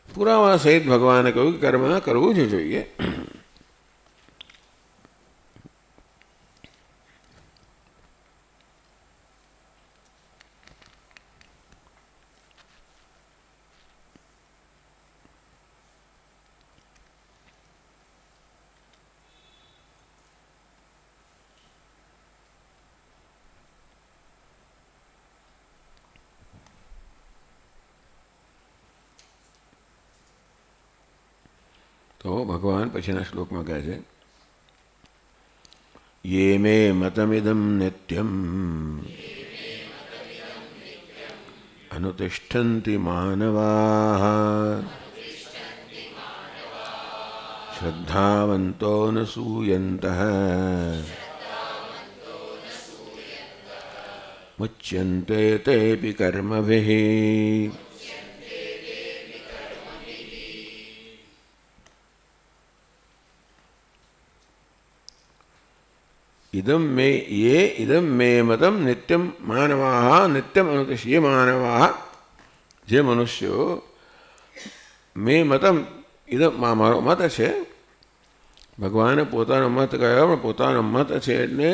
પુરાવા સહિત ભગવાને કહ્યું કે કર્મ કરવું જ જોઈએ. તો ભગવાન પછીના શ્લોકમાં કહે છે યે મે મતમિદં નિત્યમ અનુતિષ્ઠન્તિ માનવાઃ શ્રદ્ધાવન્તો ન સૂયन्तઃ મુચ્યન્તે તેપિ કર્મભિઃ. इदम मे मतम नित्यम मानवाः नित्यम अनुतिष्ठ, ये मानवाः जे मनुष्यो मे मतम इदम मारो मत है. भगवाने पोतानो मत कह्यो, पोतानो मत है એટલે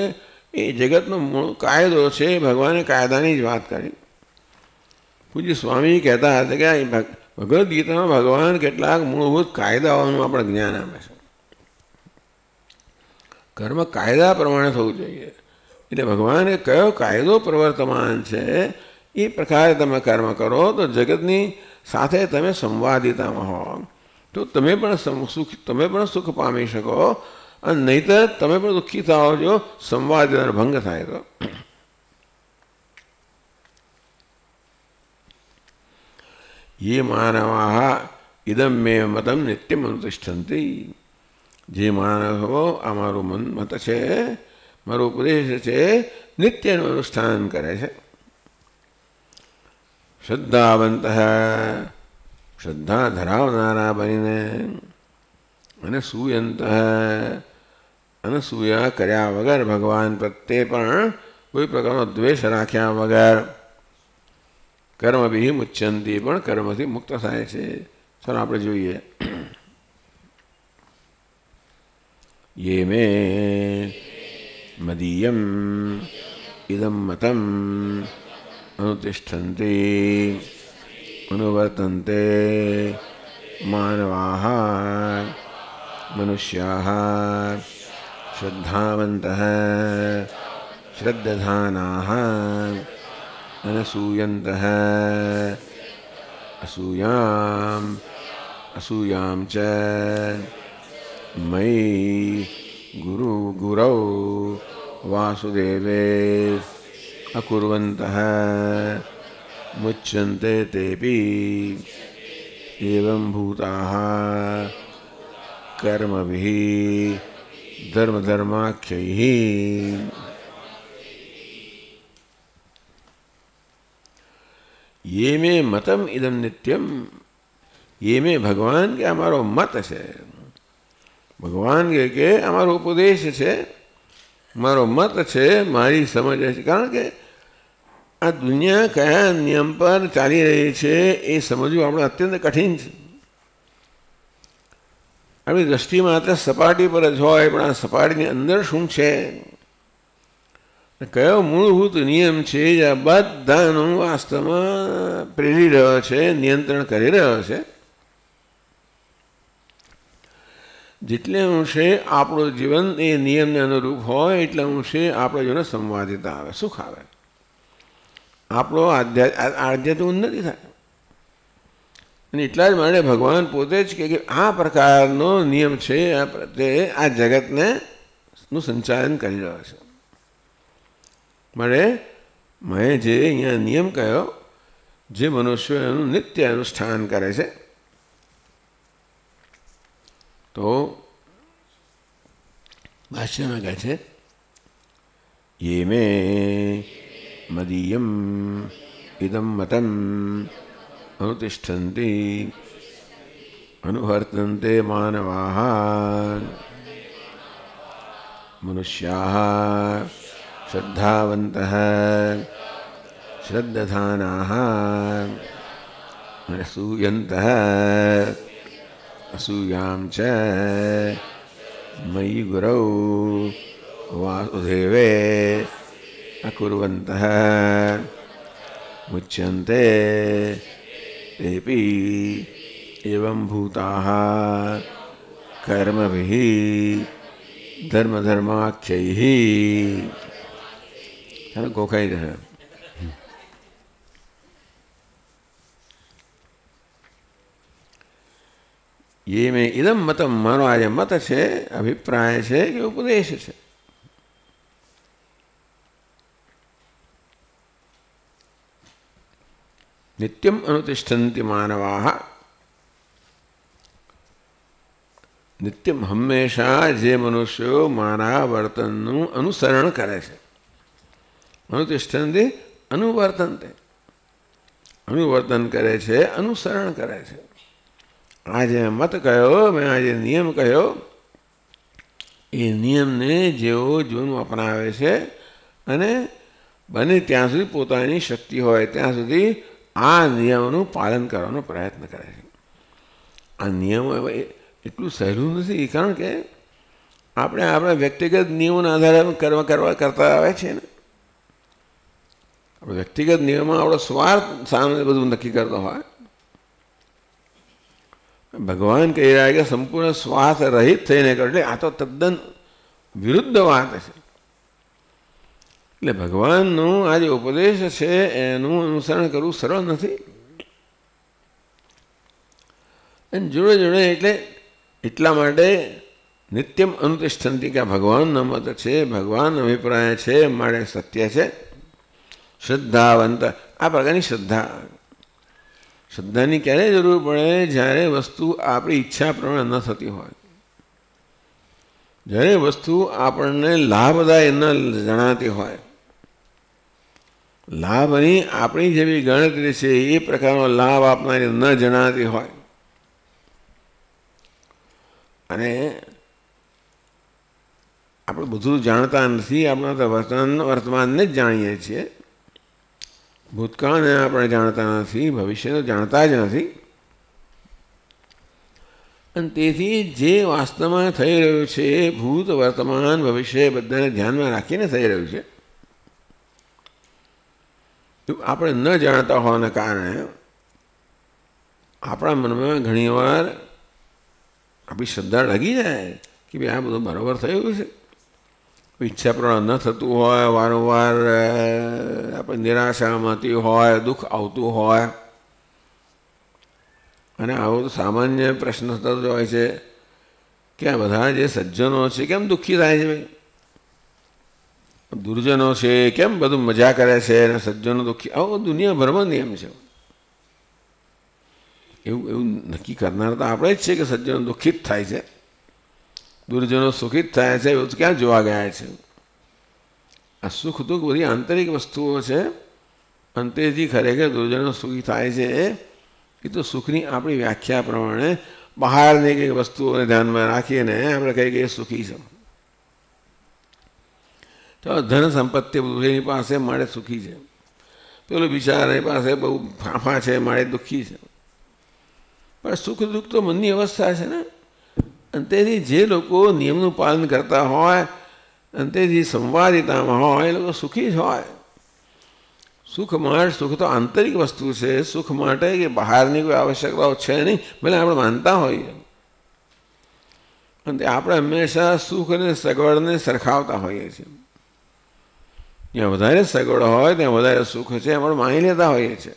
એ જગતનો મૂળ કાયદો છે. ભગવાને કાયદાની જ વાત કરી. પૂજ્ય સ્વામી કહેતા હતા કે ભગવદ્ ગીતામાં ભગવાન કેટલાક મૂળભૂત કાયદાઓનું આપણે જ્ઞાન આપે છે. કર્મ કાયદા પ્રમાણે થવું જોઈએ. એટલે ભગવાને કયો કાયદો પ્રવર્તમાન છે એ પ્રકારે તમે કર્મ કરો તો જગતની સાથે તમે સંવાદિતામાં હો તો તમે પણ સુખ પામી શકો, અને નહીંતર તમે પણ દુઃખી થાઓ જો સંવાદિતાનો ભંગ થાય તો. ये मानवाः इदम मे मतम नित्यम अनुतिष्ठन्ति. જે માનવો અમારું મત છે મારો ઉપદેશ છે નિત્યનું અનુષ્ઠાન કરે છે. શ્રદ્ધાવંત શ્રદ્ધા ધરાવનારા બનીને અને સૂયંત અનસૂયા કર્યા વગર ભગવાન પ્રત્યે પણ કોઈ પ્રકારનો દ્વેષ રાખ્યા વગર કર્મભિ મુચ્યંતી પણ કર્મથી મુક્ત થાય છે. ચાલો આપણે જોઈએ. યે મે મદીયમ ઇદમ મતમ અનુતિષ્ઠન્તિ અનુવર્તન્તે માનવાઃ મનુષ્યાઃ શ્રદ્ધાવन्तઃ શ્રદ્ધધાનાઃ અનસૂયन्तઃ અસૂયામ ચ મયि ગુરૌ વાસુદેવે અકુર્વन्तઃ મુચ્યન્તે તેપી એવં ભૂતાઃ કર્મભિ ધર્મધર્માખ્યૈઃ. ये में मतम इदम नित्यम, ये में भगवान के अमारो मत है. भगवान के अमारो उपदेश है, मारो मत है, मारी समझ है. कारण के आ दुनिया कया नियम पर चाली रही है ये समझવું આપણે અત્યંત કઠિન છે. આપણી દ્રષ્ટિ માત્ર સપાટી પર જ હોય, પણ આ સપાટીની અંદર શું છે, કયો મૂળભૂત નિયમ છે જે આ બધાનું વાસ્તવમાં પ્રેરી રહ્યો છે, નિયંત્રણ કરી રહ્યો છે. જેટલે અંશે આપણું જીવન એ નિયમને અનુરૂપ હોય એટલે અંશે આપણા જીવને સંવાદિતા આવે, સુખ આવે, આપણો આધ્યાત્મિક ઉન્નતિ થાય. અને એટલા જ માટે ભગવાન પોતે જ કે આ પ્રકારનો નિયમ છે, આ પ્રત્યે આ જગતને નું સંચાલન કરી રહ્યો છે. માટે મેં જે અહીંયા નિયમ કહ્યો, જે મનુષ્યો એનું નિત્ય અનુષ્ઠાન કરે છે, તો ભાષ્યમાં કહે છે યે મે મદીયમ ઇદમ મતમ અનુતિષ્ઠન્તિ અનુવર્તન્તે માનવાઃ મનુષ્યાઃ શ્રદ્ધાવन्तઃ શ્રદ્ધધાનાઃ અનસૂયन्तઃ અસૂયામ ચ મયि ગુરૌ વાસુદેવે અકુર્વन्तઃ મુચ્યન્તે તેપી એવં ભૂતાઃ કર્મભિઃ ધર્મધર્માખ્યૈઃ. ચાલો ગોખાઈ જશે. ये में इदम मतम, मारो आज मत है, अभिप्राय है कि उपदेश है. नित्यम अनुतिष्ठन्ति मानवाः, नित्यम हमेशा जे मनुष्यो मारा वर्तनનું અનુસરણ કરે છે. અનુતિષ્ઠન્તિ અનુવર્તન્તે, અનુવર્તન કરે છે, અનુસરણ કરે છે. આજે મત કયો, મેં આજે નિયમ કયો, એ નિયમને જેઓ જીવનમાં અપનાવે છે અને બને ત્યાં સુધી પોતાની શક્તિ હોય ત્યાં સુધી આ નિયમોનું પાલન કરવાનો પ્રયત્ન કરે છે. આ નિયમો એટલું સહેલું નથી, કારણ કે આપણે આપણા વ્યક્તિગત નિયમોના આધારે કરતા આવે છે ને. આપણે વ્યક્તિગત નિયમમાં આપણો સ્વાર્થ સામે બધું નક્કી કરતો હોય. ભગવાન કહી રહ્યા કે સંપૂર્ણ સ્વાર્થ રહિત થઈને કરો, એટલે આ તો તદ્દન વિરુદ્ધ વાત છે. એટલે ભગવાનનો આ જે ઉપદેશ છે એનું અનુસરણ કરવું સરળ નથી. અને જોડે જોડે એટલા માટે નિત્યમ અનુતિષ્ઠન્તિ, કે ભગવાનનો મત છે, ભગવાન અભિપ્રાય છે, માટે સત્ય છે. શ્રદ્ધાવંત, આ પ્રકારની શ્રદ્ધા. શ્રદ્ધાની ક્યારે જરૂર પડે? જ્યારે વસ્તુ આપણી ઈચ્છા પ્રમાણે ન થતી હોય. જ્યારે વસ્તુ આપણને લાભદાયી ન જણાતી હોય, લાભની આપણી જેવી ગણતરી છે એ પ્રકારનો લાભ આપનારી ન જણાતી હોય અને આપણે બધું જાણતા નથી, આપણે તો વર્તમાનને જ જાણીએ છીએ, ભૂતકાળને આપણે જાણતા નથી, ભવિષ્યને જાણતા જ નથી. અને તેથી જે વાસ્તવમાં થઈ રહ્યું છે એ ભૂત વર્તમાન ભવિષ્ય બધાને ધ્યાનમાં રાખીને થઈ રહ્યું છે. આપણે ન જાણતા હોવાના કારણે આપણા મનમાં ઘણીવાર આપણી શ્રદ્ધા ડગી જાય કે ભાઈ આ બધું બરાબર થયું છે. ઈચ્છા પ્રમાણે ન થતું હોય, વારંવાર આપણે નિરાશા મળતી હોય, દુઃખ આવતું હોય. અને આવો તો સામાન્ય પ્રશ્ન થતો જ હોય છે કે આ બધા જે સજ્જનો છે કેમ દુઃખી થાય છે? ભાઈ દુર્જનો છે કેમ બધું મજા કરે છે અને સજ્જનો દુઃખી? આવો દુનિયાભરમાં નિયમ છે. એવું નક્કી કરનાર તો આપણે જ છે કે સજ્જનો દુઃખિત થાય છે, દુર્જનો સુખિત થાય છે. એવું ક્યાં જોવા ગયા છે? આ સુખ દુઃખ બધી આંતરિક વસ્તુઓ છે. અંતેથી ખરેખર દુર્જનો સુખી થાય છે એ તો સુખની આપણી વ્યાખ્યા પ્રમાણે બહારની કંઈક વસ્તુઓને ધ્યાનમાં રાખીને આપણે કહીએ કે એ સુખી છે. તો ધન સંપત્તિ બધું એની પાસે મારે સુખી છે, પેલો બિચારાની પાસે બહુ ફાંફા છે મારે દુઃખી છે. પણ સુખ દુઃખ તો મનની અવસ્થા છે ને. અંતેથી જે લોકો નિયમનું પાલન કરતા હોય, અંતેથી સંવાદિતામાં હોય, એ લોકો સુખી જ હોય. સુખ તો આંતરિક વસ્તુ છે. સુખ માટે કે બહારની કોઈ આવશ્યકતાઓ છે નહીં, ભલે આપણે માનતા હોઈએ. અને આપણે હંમેશા સુખ અને સગવડને સરખાવતા હોઈએ છીએ. જ્યાં વધારે સગવડ હોય ત્યાં વધારે સુખ છે આપણે માની લેતા હોઈએ છીએ.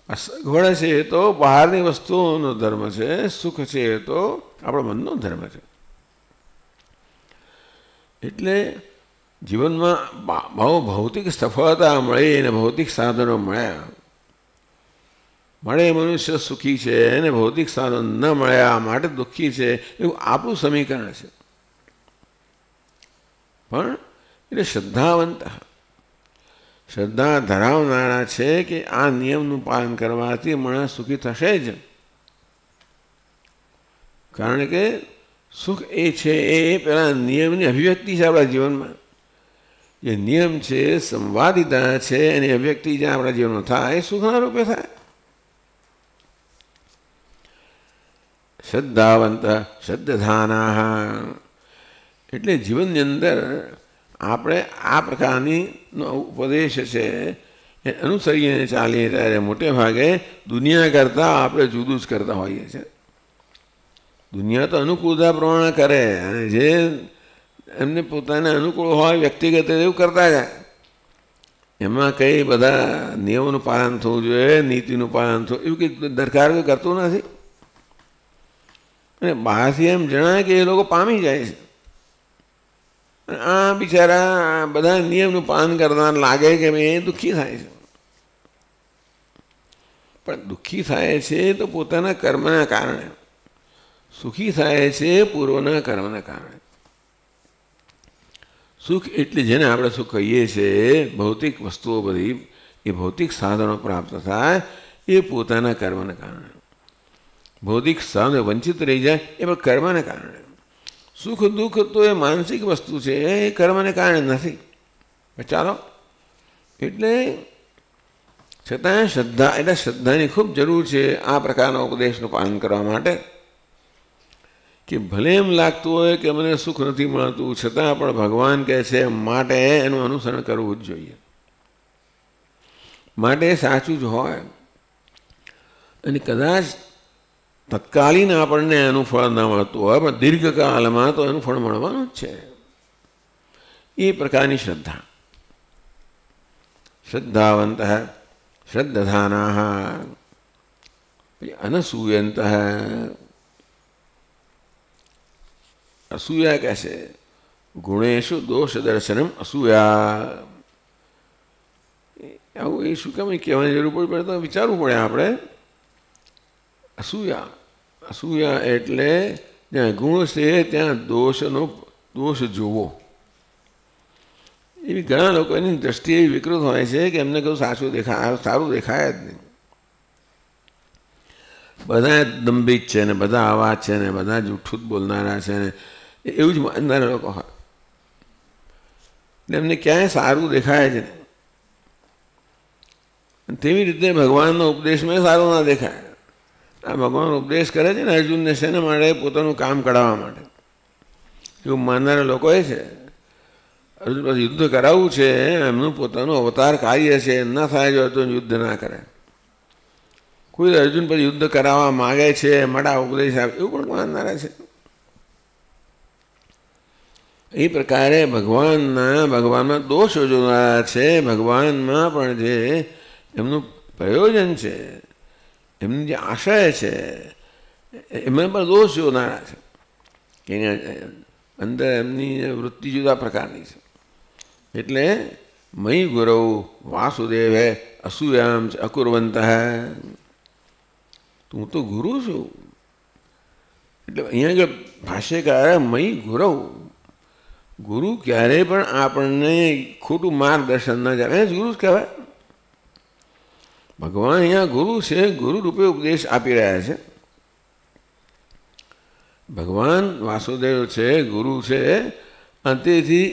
આ સગવડ છે એ તો બહારની વસ્તુઓનો ધર્મ છે, સુખ છે એ તો આપણા મનનો ધર્મ છે. એટલે જીવનમાં બહુ ભૌતિક સફળતા મળી અને ભૌતિક સાધનો મળ્યા મળે મનુષ્ય સુખી છે અને ભૌતિક સાધનો ન મળ્યા માટે દુઃખી છે, એવું આપણું સમીકરણ છે. પણ એટલે શ્રદ્ધાવંત, શ્રદ્ધા ધરાવનારા છે કે આ નિયમનું પાલન કરવાથી માણસ સુખી થશે જ. કારણ કે સુખ એ છે એ પેલા નિયમની અભિવ્યક્તિ છે. આપણા જીવનમાં જે નિયમ છે, સંવાદિતા છે, એની અભિવ્યક્તિ જ્યાં આપણા જીવનમાં થાય એ સુખના રૂપે થાય. શ્રદ્ધાવંત શ્રદ્ધાના એટલે જીવનની અંદર આપણે આ પ્રકારની ઉપદેશ છે એ અનુસરીને ચાલીએ ત્યારે મોટે ભાગે દુનિયા કરતાં આપણે જુદું જ કરતા હોઈએ છીએ. દુનિયા તો અનુકૂળતા પ્રમાણે કરે અને જે એમને પોતાને અનુકૂળ હોય વ્યક્તિગત એવું કરતા જાય. એમાં કંઈ બધા નિયમોનું પાલન થવું જોઈએ, નીતિનું પાલન થવું એવું કંઈ દરકાર કરતું નથી. અને બહારથી એમ જણાય કે એ લોકો પામી જાય છે. આ બિચારા બધા નિયમનું પાલન કરતા લાગે કે એ દુઃખી થાય છે. પણ દુઃખી થાય છે તો પોતાના કર્મના કારણે, સુખી થાય છે પૂર્વના કર્મના કારણે. સુખ એટલે જેને આપણે સુખ કહીએ છીએ, ભૌતિક વસ્તુઓ બધી એ ભૌતિક સાધનો પ્રાપ્ત થાય એ પોતાના કર્મના કારણે. ભૌતિક સાધનો વંચિત રહી જાય એ પણ કર્મને કારણે. સુખ દુઃખ તો એ માનસિક વસ્તુ છે, એ કર્મને કારણે નથી. ચાલો, એટલે છતાં શ્રદ્ધા એટલે શ્રદ્ધાની ખૂબ જરૂર છે આ પ્રકારના ઉપદેશનું પાલન કરવા માટે. કે ભલે એમ લાગતું હોય કે મને સુખ નથી મળતું, છતાં પણ ભગવાન કહે છે માટે એનું અનુસરણ કરવું જ જોઈએ. માટે સાચું જ હોય. અને કદાચ તત્કાલીન આપણને એનું ફળ ન મળતું હોય પણ દીર્ઘકાળમાં તો એનું ફળ મળવાનું જ છે. એ પ્રકારની શ્રદ્ધા. શ્રદ્ધાવંત શ્રદ્ધાના અનસૂયંત. અસૂયા કહેશે ગુણેશુ દોષ દર્શનમ અસૂયા. આવું એ શું કેમ કહેવાની જરૂર પડે તો વિચારવું પડે આપણે. અસૂયા, અસૂયા એટલે જ્યાં ગુણ છે ત્યાં દોષ જોવો. એવી ઘણા લોકોની દ્રષ્ટિ એવી વિકૃત હોય છે કે એમને કહું સારું દેખાય જ નહીં. બધા દંભિત છે ને, બધા અવાજ છે ને, બધા જૂઠું જ બોલનારા છે ને, એવું જ માનનારા લોકો હોય. એમને ક્યાંય સારું દેખાય છે નહીં. તેવી રીતે ભગવાનનો ઉપદેશમાં સારું ના દેખાય. આ ભગવાન ઉપદેશ કરે છે ને અર્જુનને શેના માટે? પોતાનું કામ કઢાવવા માટે. એવું માનનારા લોકો એ છે. અર્જુન પાસે યુદ્ધ કરાવવું છે, એમનું પોતાનું અવતાર કાર્ય છે. ના થાય જો અર્જુન યુદ્ધ ના કરે. કોઈ અર્જુન પર યુદ્ધ કરાવવા માગે છે, મારા ઉપદેશ આપે, એવું પણ માનનારા છે. એ પ્રકારે ભગવાનમાં દોષ જોનારા છે. ભગવાનમાં પણ જે એમનું પ્રયોજન છે, એમની જે આશય છે, એમાં પણ દોષ જોનારા છે. કે અંદર એમની વૃત્તિ જુદા પ્રકારની છે. એટલે મયી ગુરવ વાસુદેવે અસૂયામ અકુર્વંત. હું તો ગુરુ છું. એટલે અહીંયા આગળ ભાષ્યકાર મયી ગુરવ, ગુરુ ક્યારેય પણ આપણને ખોટું માર્ગદર્શન ન જાય, એને ગુરુ જ કહેવાય. ભગવાન અહીંયા ગુરુ છે, ગુરુ રૂપે ઉપદેશ આપી રહ્યા છે. ભગવાન વાસુદેવ છે, ગુરુ છે, અને તેથી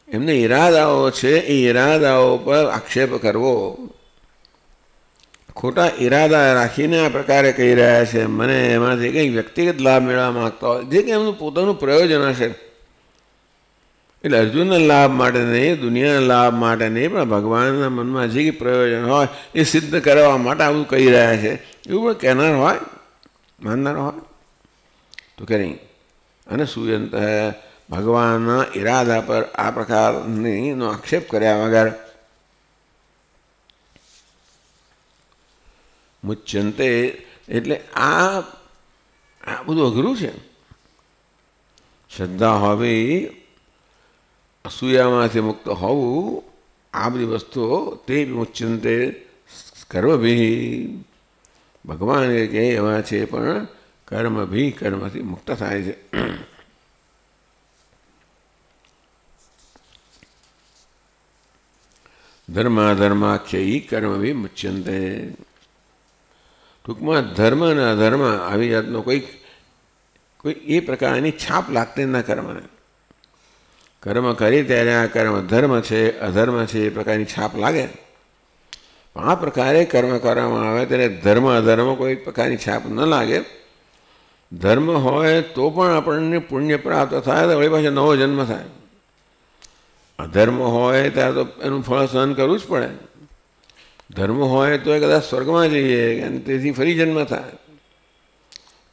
એમને ઈરાદાઓ છે, એ ઈરાદાઓ પર આક્ષેપ કરવો, ખોટા ઈરાદા રાખીને આ પ્રકારે કહી રહ્યા છે. મને એમાંથી કંઈક વ્યક્તિગત લાભ મેળવવા માગતા હોય, જે કે એમનું પોતાનું પ્રયોજન હશે. એટલે અર્જુનના લાભ માટે નહીં, દુનિયાના લાભ માટે નહીં, પણ ભગવાનના મનમાં જે કંઈ પ્રયોજન હોય એ સિદ્ધ કરવા માટે આવું કહી રહ્યા છે. એવું પણ કહેનાર હોય, માનનાર હોય તો કે નહીં. અને સુયંત ભગવાનના ઈરાદા પર આ પ્રકારનો આક્ષેપ કર્યા વગર મુચ્યંતે. એટલે આ બધું અઘરું છે. શ્રદ્ધા હોવી, અસૂયામાંથી મુક્ત હોવું, આ બધી વસ્તુઓ તે મુચ્યંતે કર્મભી. ભગવાન કે એવા છે પણ કર્મથી મુક્ત થાય છે. ધર્માધર્માખ્યયી કર્મભી મુચ્યંતે. ટૂંકમાં ધર્મ અને અધર્મ આવી જાતનો કોઈ એ પ્રકારની છાપ લાગતી ના કર્મને. કર્મ કરી ત્યારે આ કર્મ ધર્મ છે, અધર્મ છે, એ પ્રકારની છાપ લાગે. આ પ્રકારે કર્મ કરવામાં આવે ત્યારે ધર્મ અધર્મ કોઈ પ્રકારની છાપ ન લાગે. ધર્મ હોય તો પણ આપણને પુણ્ય પ્રાપ્ત થાય, તો વળી પાછો નવો જન્મ થાય. અધર્મ હોય ત્યારે તો એનું ફળ સહન કરવું જ પડે. ધર્મ હોય તો એ કદાચ સ્વર્ગમાં જઈએ અને તેથી ફરી જન્મ થાય.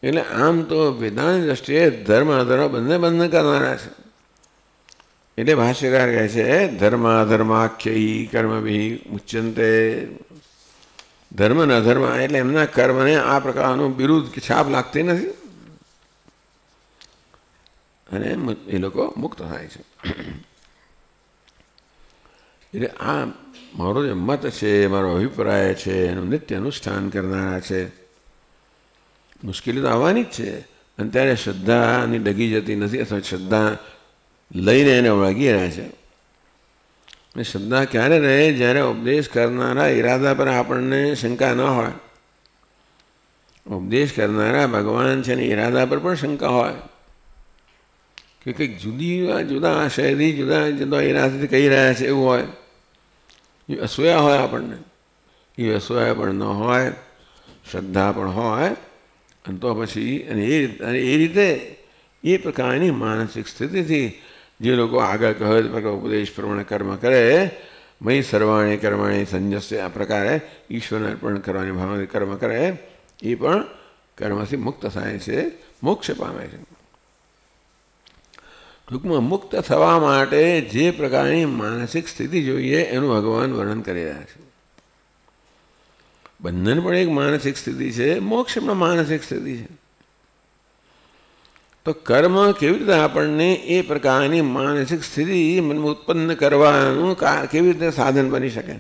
એટલે આમ તો વેદાંત દ્રષ્ટિએ ધર્મ અધર્મ બંને કરવાના છે. એટલે ભાષ્યકાર કહે છે ધર્માધર્માખ્યયી કર્મભી મુચ્યંતે. ધર્મ ને અધર્મ એટલે એમના કર્મને આ પ્રકારનું વિરુદ્ધ કે છાપ લાગતી નથી અને એ લોકો મુક્ત થાય છે. એટલે આ મારો જે મત છે, મારો અભિપ્રાય છે, એનું નિત્ય અનુષ્ઠાન કરનારા છે. મુશ્કેલી તો આવવાની જ છે, અને ત્યારે શ્રદ્ધાની ડગી જતી નથી, અથવા શ્રદ્ધા લઈને એને વળગી રહ્યા છે. અને શ્રદ્ધા ક્યારે રહે? જ્યારે ઉપદેશ કરનારા ઈરાદા પર આપણને શંકા ન હોય. ઉપદેશ કરનારા ભગવાન છે ને ઈરાદા પર પણ શંકા હોય કે કંઈક જુદા આશયથી જુદા ઈરાદાથી કહી રહ્યા છે એવું હોય. એ અસૂયા હોય આપણને, એ અસૂયા પણ ન હોય, શ્રદ્ધા પણ હોય. અને તો પછી એ રીતે એ પ્રકારની માનસિક સ્થિતિથી જે લોકો આગળ કહે ઉપદેશ પ્રમાણે કર્મ કરે, મયી સર્વાણી કર્માણી સંન્યસ્ય, આ પ્રકારે ઈશ્વરને અર્પણ કરવાની ભાવનાથી કર્મ કરે, એ પણ કર્મથી મુક્ત થાય છે, મોક્ષ પામે છે. ટૂંકમાં મુક્ત થવા માટે જે પ્રકારની માનસિક સ્થિતિ જોઈએ એનું ભગવાન વર્ણન કરી રહ્યા છે. બંધન પણ એક માનસિક સ્થિતિ છે, મોક્ષ પણ માનસિક સ્થિતિ છે. તો કર્મ કેવી રીતે આપણને એ પ્રકારની માનસિક સ્થિતિ ઉત્પન્ન કરવાનું કેવી રીતે સાધન બની શકે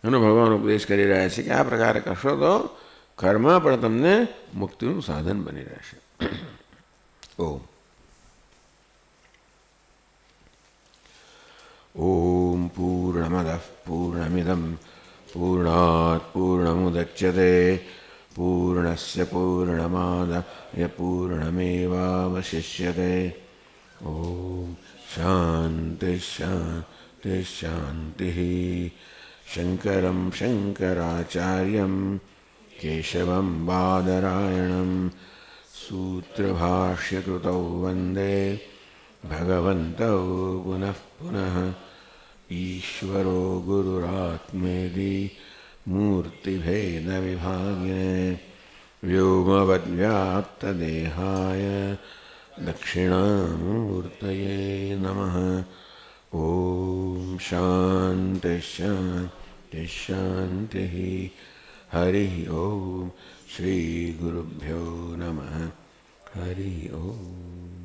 એનો ભગવાન ઉપદેશ કરી રહ્યા છે કે આ પ્રકારે કરશો તો કર્મ પણ તમને મુક્તિનું સાધન બની રહેશે. ઓમ ઓમ પૂર્ણમદઃ પૂર્ણમિદં પૂર્ણાત પૂર્ણમુદચ્યતે પૂર્ણસ્ય પૂર્ણમાદાય પૂર્ણમેવાવશિષ્યતે. ઓમ શાંતિ શાંતિ શાંતિ. શંકરં શંકરાચાર્યં કેશવં બાદરાયણં सूत्रभाष्यकृतौ वन्दे भगवन्तौ पुनः पुनः. ईश्वरो गुरुरात्मेति मूर्तिभेदविभागिने व्योमवद्व्याप्तदेहाय दक्षिणामूर्तये नमः. ॐ शान्तिः शान्तिः शान्तिः. हरिः ओम. श्री गुरुभ्यो नमः. हरि ओम.